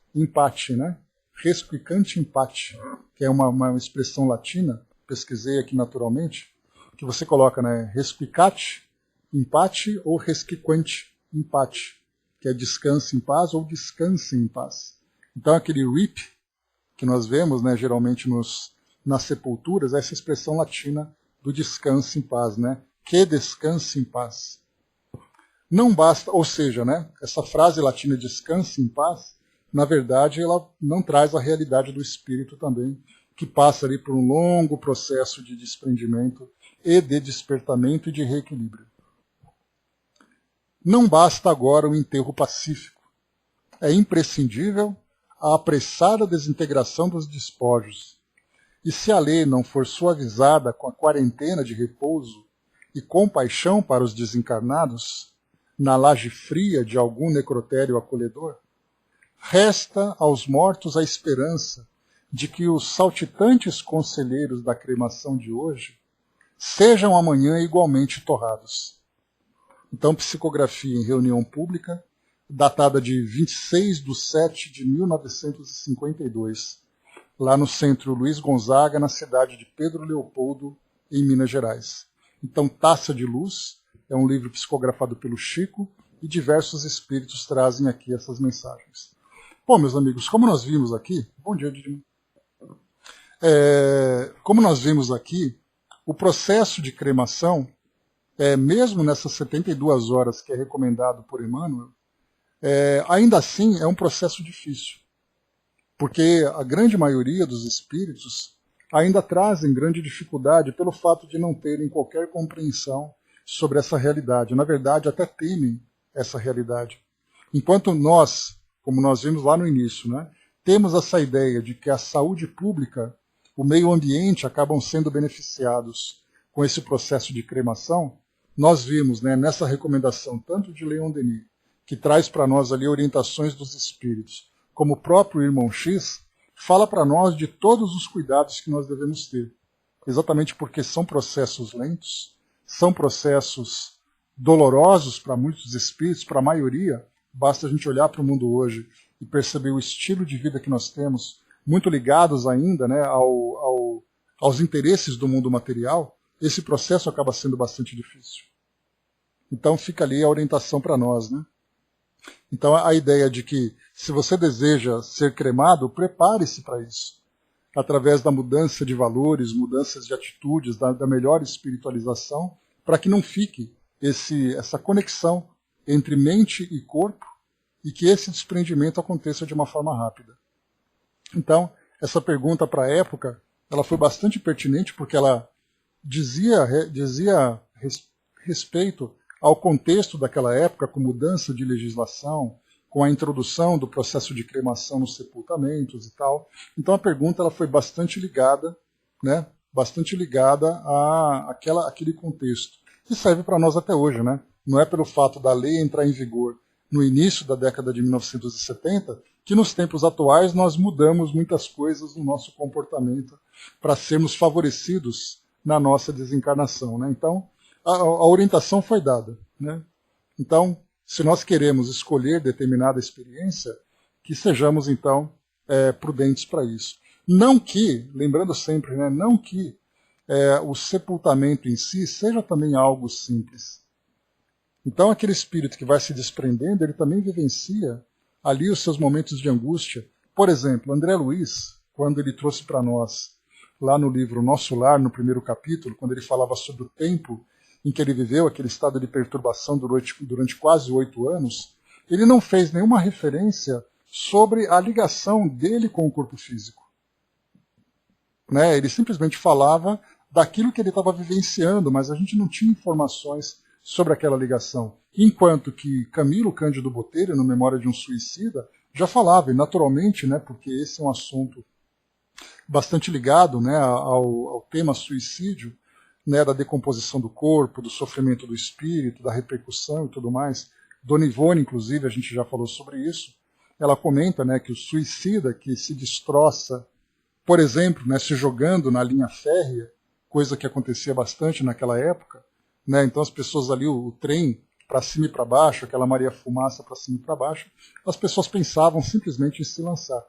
né? Resquicante in pace, que é uma expressão latina, pesquisei aqui naturalmente, que você coloca, né? Resquicate in pace ou resquiquante in pace, que é descanse em paz ou descanse em paz. Então aquele RIP que nós vemos, né, geralmente nas sepulturas, essa expressão latina do descanse em paz, né? Que descanse em paz. Não basta, ou seja, né, essa frase latina descanse em paz, na verdade ela não traz a realidade do espírito também, que passa ali por um longo processo de desprendimento e de despertamento e de reequilíbrio. Não basta agora o enterro pacífico. É imprescindível a apressada desintegração dos despojos. E se a lei não for suavizada com a quarentena de repouso e compaixão para os desencarnados, na laje fria de algum necrotério acolhedor, resta aos mortos a esperança de que os saltitantes conselheiros da cremação de hoje sejam amanhã igualmente torrados. Então, psicografia em reunião pública, datada de 26/7/1952, lá no Centro Luiz Gonzaga, na cidade de Pedro Leopoldo, em Minas Gerais. Então, Taça de Luz é um livro psicografado pelo Chico e diversos espíritos trazem aqui essas mensagens. Bom, meus amigos, como nós vimos aqui... Bom dia, Didi. Como nós vimos aqui, o processo de cremação, mesmo nessas 72 horas que é recomendado por Emmanuel, ainda assim é um processo difícil, porque a grande maioria dos espíritos ainda trazem grande dificuldade pelo fato de não terem qualquer compreensão sobre essa realidade. Na verdade, até temem essa realidade. Enquanto nós, como nós vimos lá no início, né, temos essa ideia de que a saúde pública, o meio ambiente acabam sendo beneficiados com esse processo de cremação, nós vimos, né, nessa recomendação tanto de Leon Denis, que traz para nós ali orientações dos espíritos, como o próprio Irmão X, fala para nós de todos os cuidados que nós devemos ter. Exatamente porque são processos lentos, são processos dolorosos para muitos espíritos, para a maioria. Basta a gente olhar para o mundo hoje e perceber o estilo de vida que nós temos, muito ligados ainda, né, aos interesses do mundo material. Esse processo acaba sendo bastante difícil. Então fica ali a orientação para nós, né? Então a ideia de que se você deseja ser cremado, prepare-se para isso. Através da mudança de valores, mudanças de atitudes, da melhor espiritualização, para que não fique essa conexão entre mente e corpo e que esse desprendimento aconteça de uma forma rápida. Então, essa pergunta para a época ela foi bastante pertinente porque ela dizia respeito ao contexto daquela época, com mudança de legislação, com a introdução do processo de cremação nos sepultamentos e tal. Então a pergunta ela foi bastante ligada, né, àquele contexto, que serve para nós até hoje, né? Não é pelo fato da lei entrar em vigor no início da década de 1970 que nos tempos atuais nós mudamos muitas coisas no nosso comportamento para sermos favorecidos na nossa desencarnação, né? Então, a orientação foi dada, né? Então, se nós queremos escolher determinada experiência, que sejamos, então, prudentes para isso. Não que, lembrando sempre, né, não que o sepultamento em si seja também algo simples. Então, aquele espírito que vai se desprendendo, ele também vivencia ali os seus momentos de angústia. Por exemplo, André Luiz, quando ele trouxe para nós, lá no livro Nosso Lar, no primeiro capítulo, quando ele falava sobre o tempo em que ele viveu, aquele estado de perturbação durante quase 8 anos, ele não fez nenhuma referência sobre a ligação dele com o corpo físico. Né? Ele simplesmente falava daquilo que ele estava vivenciando, mas a gente não tinha informações sobre aquela ligação. Enquanto que Camilo Cândido Botelho, no Memória de um Suicida, já falava, e naturalmente, né, porque esse é um assunto bastante ligado, né, ao tema suicídio, né, da decomposição do corpo, do sofrimento do espírito, da repercussão e tudo mais. Dona Ivone, inclusive, a gente já falou sobre isso. Ela comenta, né, que o suicida que se destroça, por exemplo, né, se jogando na linha férrea, coisa que acontecia bastante naquela época, né, então as pessoas ali, o trem para cima e para baixo, aquela Maria Fumaça para cima e para baixo, as pessoas pensavam simplesmente em se lançar.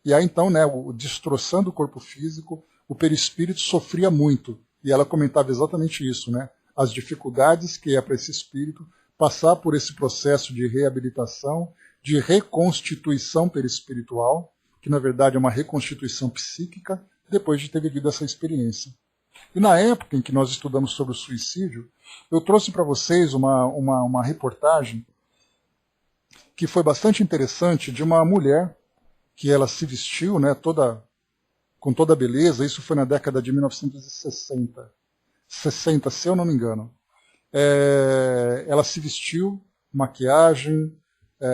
E aí então, né, destroçando o corpo físico, o perispírito sofria muito. E ela comentava exatamente isso, né? As dificuldades que é para esse espírito passar por esse processo de reabilitação, de reconstituição perispiritual, que na verdade é uma reconstituição psíquica, depois de ter vivido essa experiência. E na época em que nós estudamos sobre o suicídio, eu trouxe para vocês uma reportagem que foi bastante interessante de uma mulher que ela se vestiu, né, com toda a beleza. Isso foi na década de 1960, 60, se eu não me engano. Ela se vestiu, maquiagem,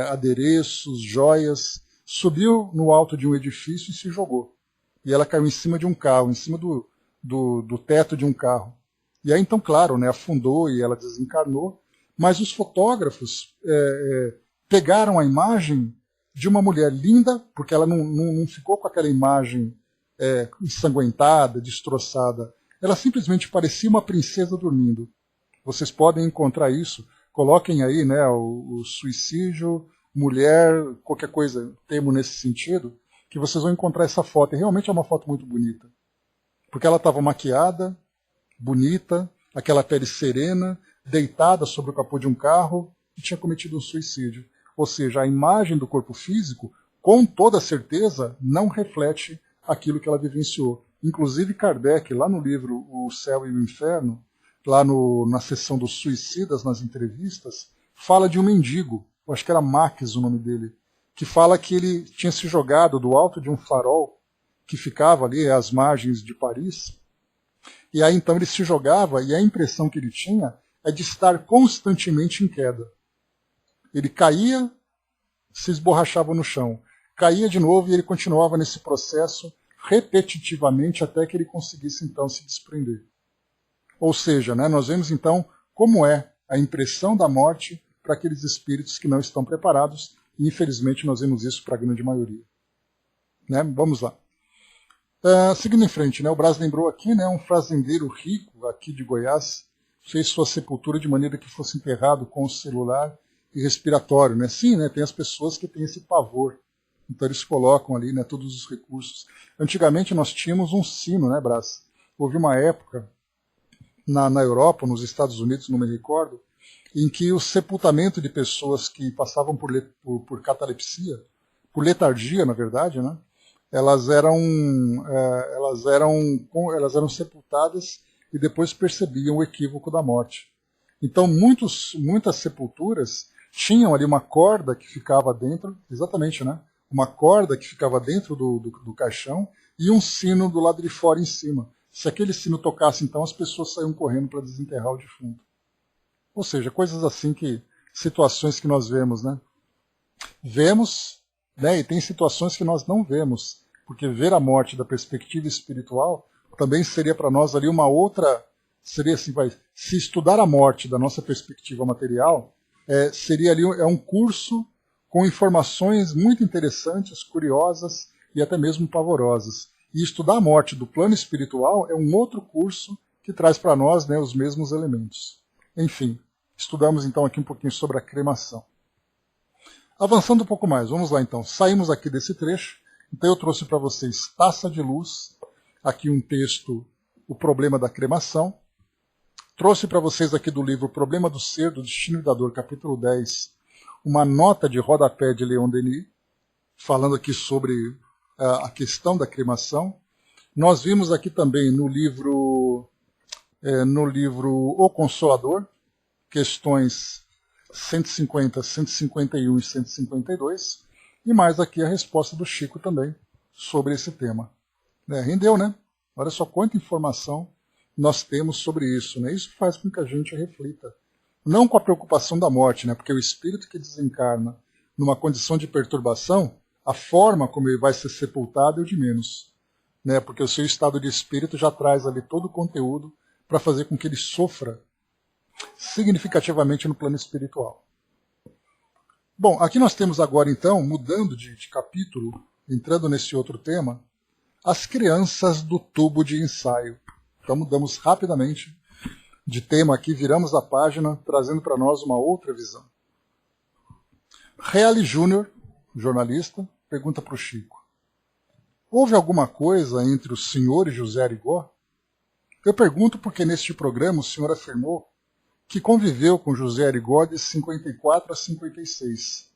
adereços, joias, subiu no alto de um edifício e se jogou. E ela caiu em cima de um carro, em cima do teto de um carro. E aí então, claro, né, afundou e ela desencarnou, mas os fotógrafos pegaram a imagem de uma mulher linda, porque ela não ficou com aquela imagem ensanguentada, destroçada. Ela simplesmente parecia uma princesa dormindo. Vocês podem encontrar isso. Coloquem aí, né, o suicídio, mulher, qualquer coisa, termo nesse sentido, que vocês vão encontrar essa foto. E realmente é uma foto muito bonita. Porque ela estava maquiada, bonita, aquela pele serena, deitada sobre o capô de um carro e tinha cometido um suicídio. Ou seja, a imagem do corpo físico, com toda certeza, não reflete aquilo que ela vivenciou. Inclusive Kardec, lá no livro O Céu e o Inferno, lá na seção dos suicidas, nas entrevistas, fala de um mendigo, eu acho que era Max o nome dele, que fala que ele tinha se jogado do alto de um farol que ficava ali às margens de Paris, e aí então ele se jogava e a impressão que ele tinha é de estar constantemente em queda. Ele caía, se esborrachava no chão, caía de novo e ele continuava nesse processo repetitivamente até que ele conseguisse então se desprender. Ou seja, né, nós vemos então como é a impressão da morte para aqueles espíritos que não estão preparados, e infelizmente nós vemos isso para a grande maioria. Né? Vamos lá. Seguindo em frente, né, o Braz lembrou aqui, né, um fazendeiro rico aqui de Goiás fez sua sepultura de maneira que fosse enterrado com o celular e respiratório. Né? Sim, né, tem as pessoas que têm esse pavor. Então eles colocam ali, né, todos os recursos. Antigamente nós tínhamos um sino, né, Braz? Houve uma época na Europa, nos Estados Unidos, não me recordo, em que o sepultamento de pessoas que passavam por catalepsia, por letargia, na verdade, né, elas eram sepultadas e depois percebiam o equívoco da morte. Então muitas sepulturas tinham ali uma corda que ficava dentro, exatamente, né? Uma corda que ficava dentro do caixão, e um sino do lado de fora em cima. Se aquele sino tocasse, então, as pessoas saíam correndo para desenterrar o defunto. Ou seja, coisas assim situações que nós vemos, né? Vemos, né? E tem situações que nós não vemos, porque ver a morte da perspectiva espiritual também seria para nós ali uma outra, seria assim, se estudar a morte da nossa perspectiva material, seria ali um curso com informações muito interessantes, curiosas e até mesmo pavorosas. E estudar a morte do plano espiritual é um outro curso que traz para nós, né, os mesmos elementos. Enfim, estudamos então aqui um pouquinho sobre a cremação. Avançando um pouco mais, vamos lá então. Saímos aqui desse trecho. Então eu trouxe para vocês Taça de Luz, aqui um texto, O Problema da Cremação. Trouxe para vocês aqui do livro O Problema do Ser, do Destino e da Dor, capítulo 10, uma nota de rodapé de Leon Denis, falando aqui sobre a questão da cremação. Nós vimos aqui também no livro O Consolador, questões 150, 151 e 152, e mais aqui a resposta do Chico também sobre esse tema. Rendeu, né? Olha só quanta informação nós temos sobre isso, né? Isso faz com que a gente reflita. Não com a preocupação da morte, né? Porque o espírito que desencarna numa condição de perturbação, a forma como ele vai ser sepultado é o de menos, né? Porque o seu estado de espírito já traz ali todo o conteúdo para fazer com que ele sofra significativamente no plano espiritual. Bom, aqui nós temos agora então, mudando de capítulo, entrando nesse outro tema, as crianças do tubo de ensaio. Então mudamos rapidamente de tema aqui, viramos a página, trazendo para nós uma outra visão. Reale Júnior, jornalista, pergunta para o Chico: houve alguma coisa entre o senhor e José Arigó? Eu pergunto porque neste programa o senhor afirmou que conviveu com José Arigó de 54 a 56,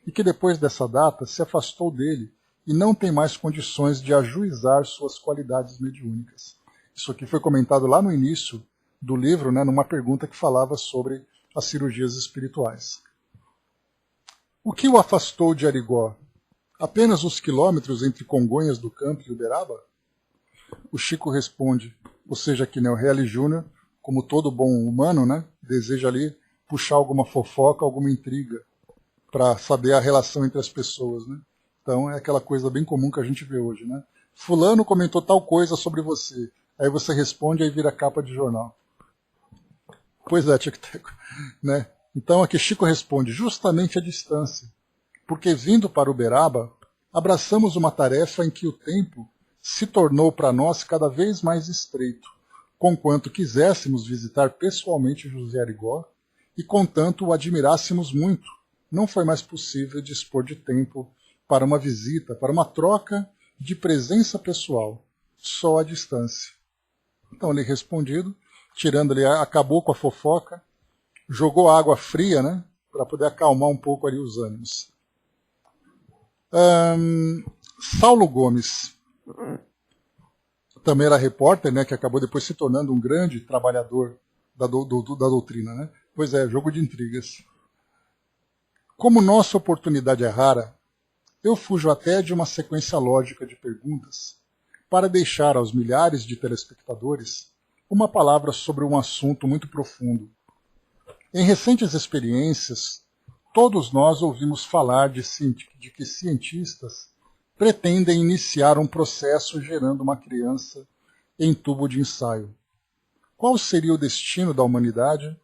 e que depois dessa data se afastou dele e não tem mais condições de ajuizar suas qualidades mediúnicas. Isso aqui foi comentado lá no início do livro, né, numa pergunta que falava sobre as cirurgias espirituais. O que o afastou de Arigó? Apenas os quilômetros entre Congonhas do Campo e Uberaba? O Chico responde, ou seja, que, né, o Reale Júnior, como todo bom humano, né, deseja ali puxar alguma fofoca, alguma intriga, para saber a relação entre as pessoas, né? Então é aquela coisa bem comum que a gente vê hoje, né? Fulano comentou tal coisa sobre você, aí você responde, aí vira capa de jornal. Pois é, Tico-Teco, né? Então aqui Chico responde, justamente a distância, porque vindo para Uberaba, abraçamos uma tarefa em que o tempo se tornou para nós cada vez mais estreito, conquanto quiséssemos visitar pessoalmente José Arigó, e contanto o admirássemos muito, não foi mais possível dispor de tempo para uma visita, para uma troca de presença pessoal, só à distância. Então ele respondido, tirando ali, acabou com a fofoca, jogou água fria, né, para poder acalmar um pouco ali os ânimos. Saulo Gomes também era repórter, né, que acabou depois se tornando um grande trabalhador da doutrina, né? Pois é, jogo de intrigas. Como nossa oportunidade é rara, eu fujo até de uma sequência lógica de perguntas para deixar aos milhares de telespectadores uma palavra sobre um assunto muito profundo. Em recentes experiências, todos nós ouvimos falar de que cientistas pretendem iniciar um processo gerando uma criança em tubo de ensaio. Qual seria o destino da humanidade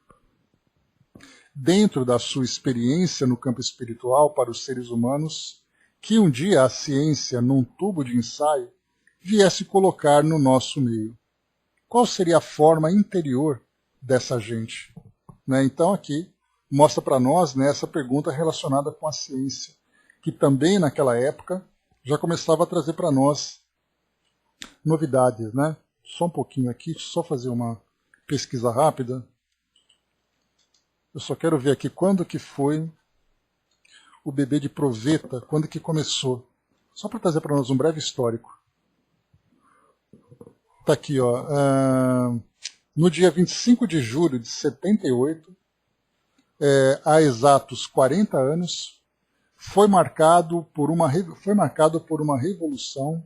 dentro da sua experiência no campo espiritual para os seres humanos que um dia a ciência, num tubo de ensaio, viesse colocar no nosso meio? Qual seria a forma interior dessa gente? Né? Então aqui mostra para nós, né, essa pergunta relacionada com a ciência, que também naquela época já começava a trazer para nós novidades, né? Só um pouquinho aqui, só fazer uma pesquisa rápida. Eu só quero ver aqui quando que foi o bebê de proveta, quando que começou. Só para trazer para nós um breve histórico. Está aqui, ó. No dia 25 de julho de 78, há exatos 40 anos, foi marcado por uma revolução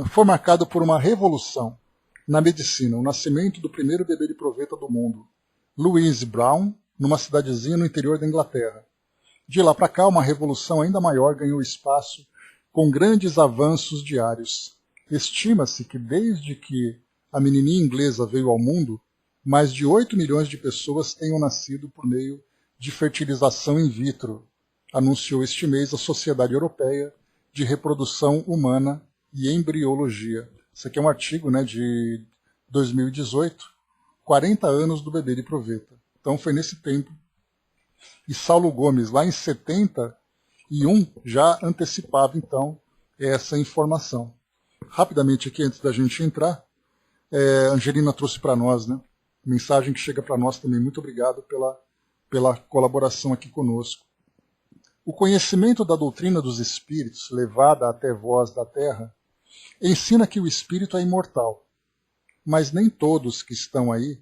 foi marcado por uma revolução na medicina, o nascimento do primeiro bebê de proveta do mundo, Louise Brown, numa cidadezinha no interior da Inglaterra. De lá para cá, uma revolução ainda maior ganhou espaço, com grandes avanços diários. Estima-se que desde que a menininha inglesa veio ao mundo, mais de 8 milhões de pessoas tenham nascido por meio de fertilização in vitro, anunciou este mês a Sociedade Europeia de Reprodução Humana e Embriologia. Isso aqui é um artigo, né, de 2018, 40 anos do bebê de proveta. Então foi nesse tempo. E Saulo Gomes, lá em 71, já antecipava, então, essa informação. Rapidamente aqui, antes da gente entrar, a Angelina trouxe para nós, né, mensagem que chega para nós também. Muito obrigado pela colaboração aqui conosco. O conhecimento da doutrina dos espíritos, levada até vós da terra, ensina que o espírito é imortal, mas nem todos que estão aí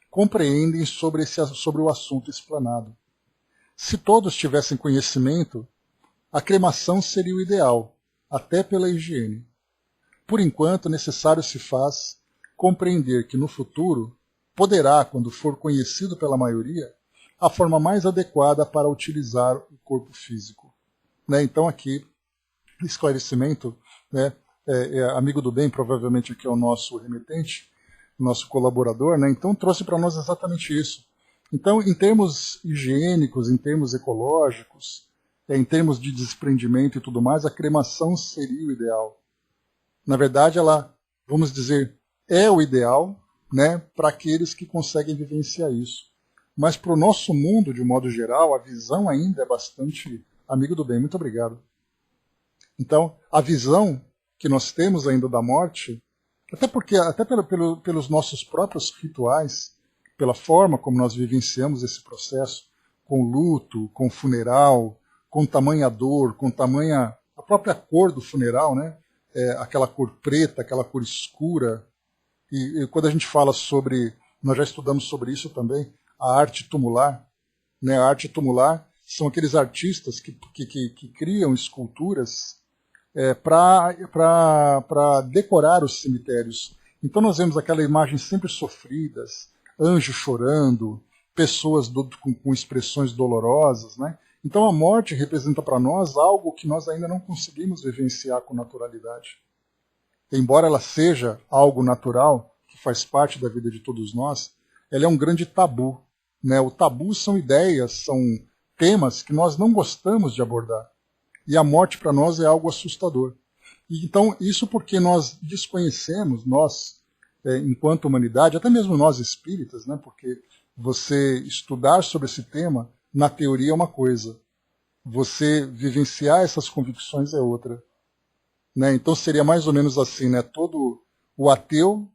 compreendem sobre o assunto explanado. Se todos tivessem conhecimento, a cremação seria o ideal, até pela higiene. Por enquanto, necessário se faz compreender que no futuro poderá, quando for conhecido pela maioria, a forma mais adequada para utilizar o corpo físico. Né? Então aqui, esclarecimento, né? Amigo do bem, provavelmente aqui é o nosso remetente, nosso colaborador, né? Então trouxe para nós exatamente isso. Então, em termos higiênicos, em termos ecológicos, em termos de desprendimento e tudo mais, a cremação seria o ideal. Na verdade, ela, vamos dizer, é o ideal, né, para aqueles que conseguem vivenciar isso. Mas para o nosso mundo, de modo geral, a visão ainda é bastante amigo do bem. Muito obrigado. Então, a visão que nós temos ainda da morte, até pelos nossos próprios rituais, pela forma como nós vivenciamos esse processo, com luto, com funeral, com tamanha dor, com tamanha a própria cor do funeral, né? Aquela cor preta, aquela cor escura. E quando a gente fala sobre, nós já estudamos sobre isso também, a arte tumular. Né? A arte tumular são aqueles artistas que criam esculturas para decorar os cemitérios. Então nós vemos aquela imagem sempre sofridas, anjos chorando, pessoas com expressões dolorosas. Né? Então a morte representa para nós algo que nós ainda não conseguimos vivenciar com naturalidade. Embora ela seja algo natural, que faz parte da vida de todos nós, ela é um grande tabu. Né? O tabu são ideias, são temas que nós não gostamos de abordar. E a morte para nós é algo assustador. E, então, isso porque nós desconhecemos, nós, enquanto humanidade, até mesmo nós espíritas, né? Porque você estudar sobre esse tema, na teoria é uma coisa, você vivenciar essas convicções é outra. Né? Então seria mais ou menos assim, né? Todo o ateu,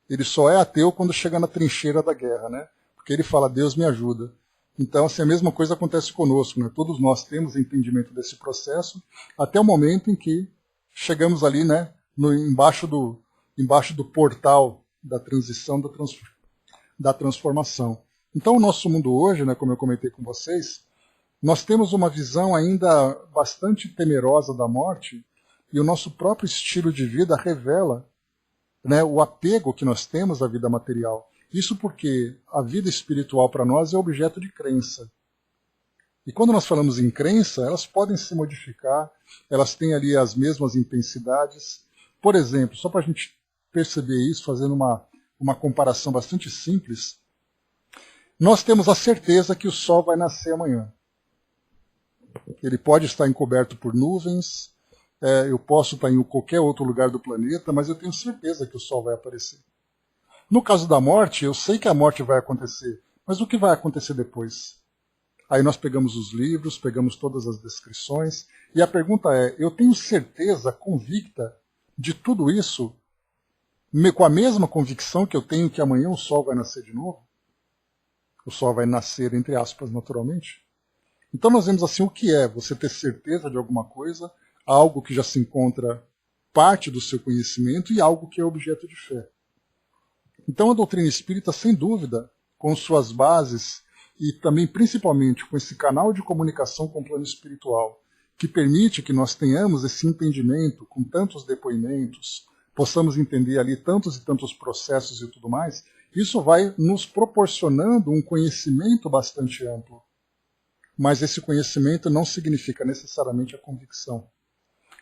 ele só é ateu quando chega na trincheira da guerra, né? Porque ele fala, Deus me ajuda. Então, assim, a mesma coisa acontece conosco, né? Todos nós temos entendimento desse processo, até o momento em que chegamos ali, né? Embaixo do portal da transição, da transformação. Então, o nosso mundo hoje, né, como eu comentei com vocês, nós temos uma visão ainda bastante temerosa da morte, e o nosso próprio estilo de vida revela, né, o apego que nós temos à vida material. Isso porque a vida espiritual para nós é objeto de crença. E quando nós falamos em crença, elas podem se modificar, elas têm ali as mesmas intensidades. Por exemplo, só para a gente perceber isso, fazendo uma comparação bastante simples, nós temos a certeza que o Sol vai nascer amanhã. Ele pode estar encoberto por nuvens, eu posso estar em qualquer outro lugar do planeta, mas eu tenho certeza que o Sol vai aparecer. No caso da morte, eu sei que a morte vai acontecer, mas o que vai acontecer depois? Aí nós pegamos os livros, pegamos todas as descrições, e a pergunta é, eu tenho certeza convicta de tudo isso, com a mesma convicção que eu tenho que amanhã o Sol vai nascer de novo? O Sol vai nascer, entre aspas, naturalmente? Então nós vemos assim o que é você ter certeza de alguma coisa, algo que já se encontra parte do seu conhecimento e algo que é objeto de fé. Então a doutrina espírita, sem dúvida, com suas bases e também principalmente com esse canal de comunicação com o plano espiritual, que permite que nós tenhamos esse entendimento com tantos depoimentos, possamos entender ali tantos e tantos processos e tudo mais, isso vai nos proporcionando um conhecimento bastante amplo. Mas esse conhecimento não significa necessariamente a convicção.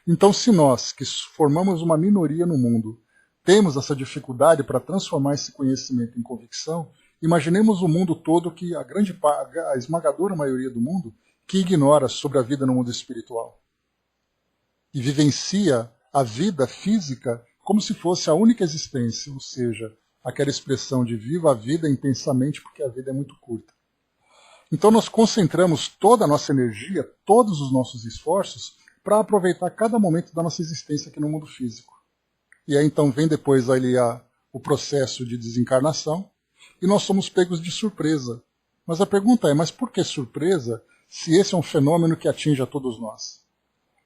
Então, se nós, que formamos uma minoria no mundo, temos essa dificuldade para transformar esse conhecimento em convicção, imaginemos o mundo todo, que a esmagadora maioria do mundo, que ignora sobre a vida no mundo espiritual. E vivencia a vida física como se fosse a única existência, ou seja, aquela expressão de viva a vida intensamente porque a vida é muito curta. Então nós concentramos toda a nossa energia, todos os nossos esforços, para aproveitar cada momento da nossa existência aqui no mundo físico. E aí então vem depois ali o processo de desencarnação, e nós somos pegos de surpresa. Mas a pergunta é, mas por que surpresa se esse é um fenômeno que atinge a todos nós?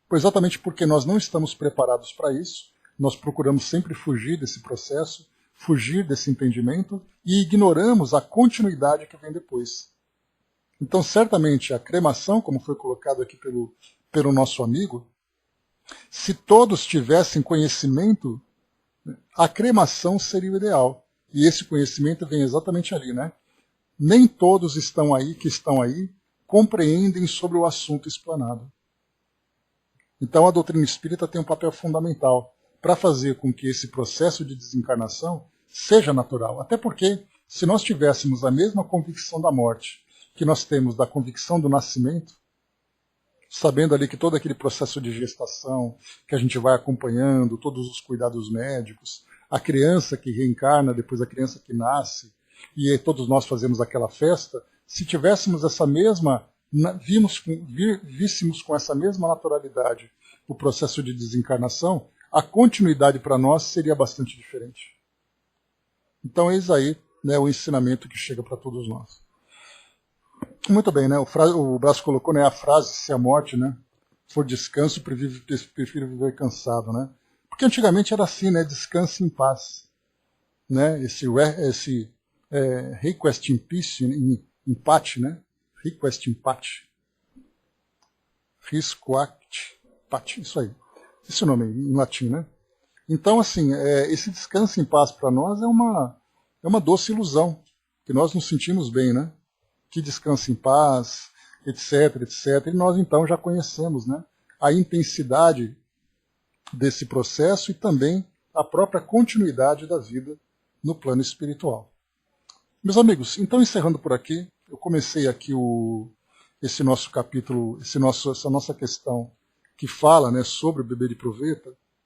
Pois exatamente porque nós não estamos preparados para isso, nós procuramos sempre fugir desse processo, fugir desse entendimento e ignoramos a continuidade que vem depois. Então, certamente, a cremação, como foi colocado aqui pelo nosso amigo, se todos tivessem conhecimento, a cremação seria o ideal. E esse conhecimento vem exatamente ali, né? Nem todos que estão aí, compreendem sobre o assunto explanado. Então, a doutrina espírita tem um papel fundamental para fazer com que esse processo de desencarnação seja natural. Até porque, se nós tivéssemos a mesma convicção da morte que nós temos da convicção do nascimento, sabendo ali que todo aquele processo de gestação que a gente vai acompanhando, todos os cuidados médicos, a criança que reencarna, depois a criança que nasce, e todos nós fazemos aquela festa, se tivéssemos essa mesma, víssemos com essa mesma naturalidade o processo de desencarnação, a continuidade para nós seria bastante diferente. Então eis aí, né, o ensinamento que chega para todos nós. Muito bem, né? O Brás colocou, né, a frase, se a morte, né, for descanso, prefiro viver cansado, né? Porque antigamente era assim, né? Descanse em paz. Né? Esse request in peace, empate, né? Request in paz. Risquact, paz, isso aí. Esse nome em latim, né? Então, assim, esse descanso em paz para nós é uma doce ilusão, que nós nos sentimos bem, né? Que descansa em paz, etc, etc. E nós então já conhecemos, né, a intensidade desse processo e também a própria continuidade da vida no plano espiritual. Meus amigos, então encerrando por aqui, eu comecei aqui esse nosso capítulo, essa nossa questão que fala, né, sobre o bebê de proveta,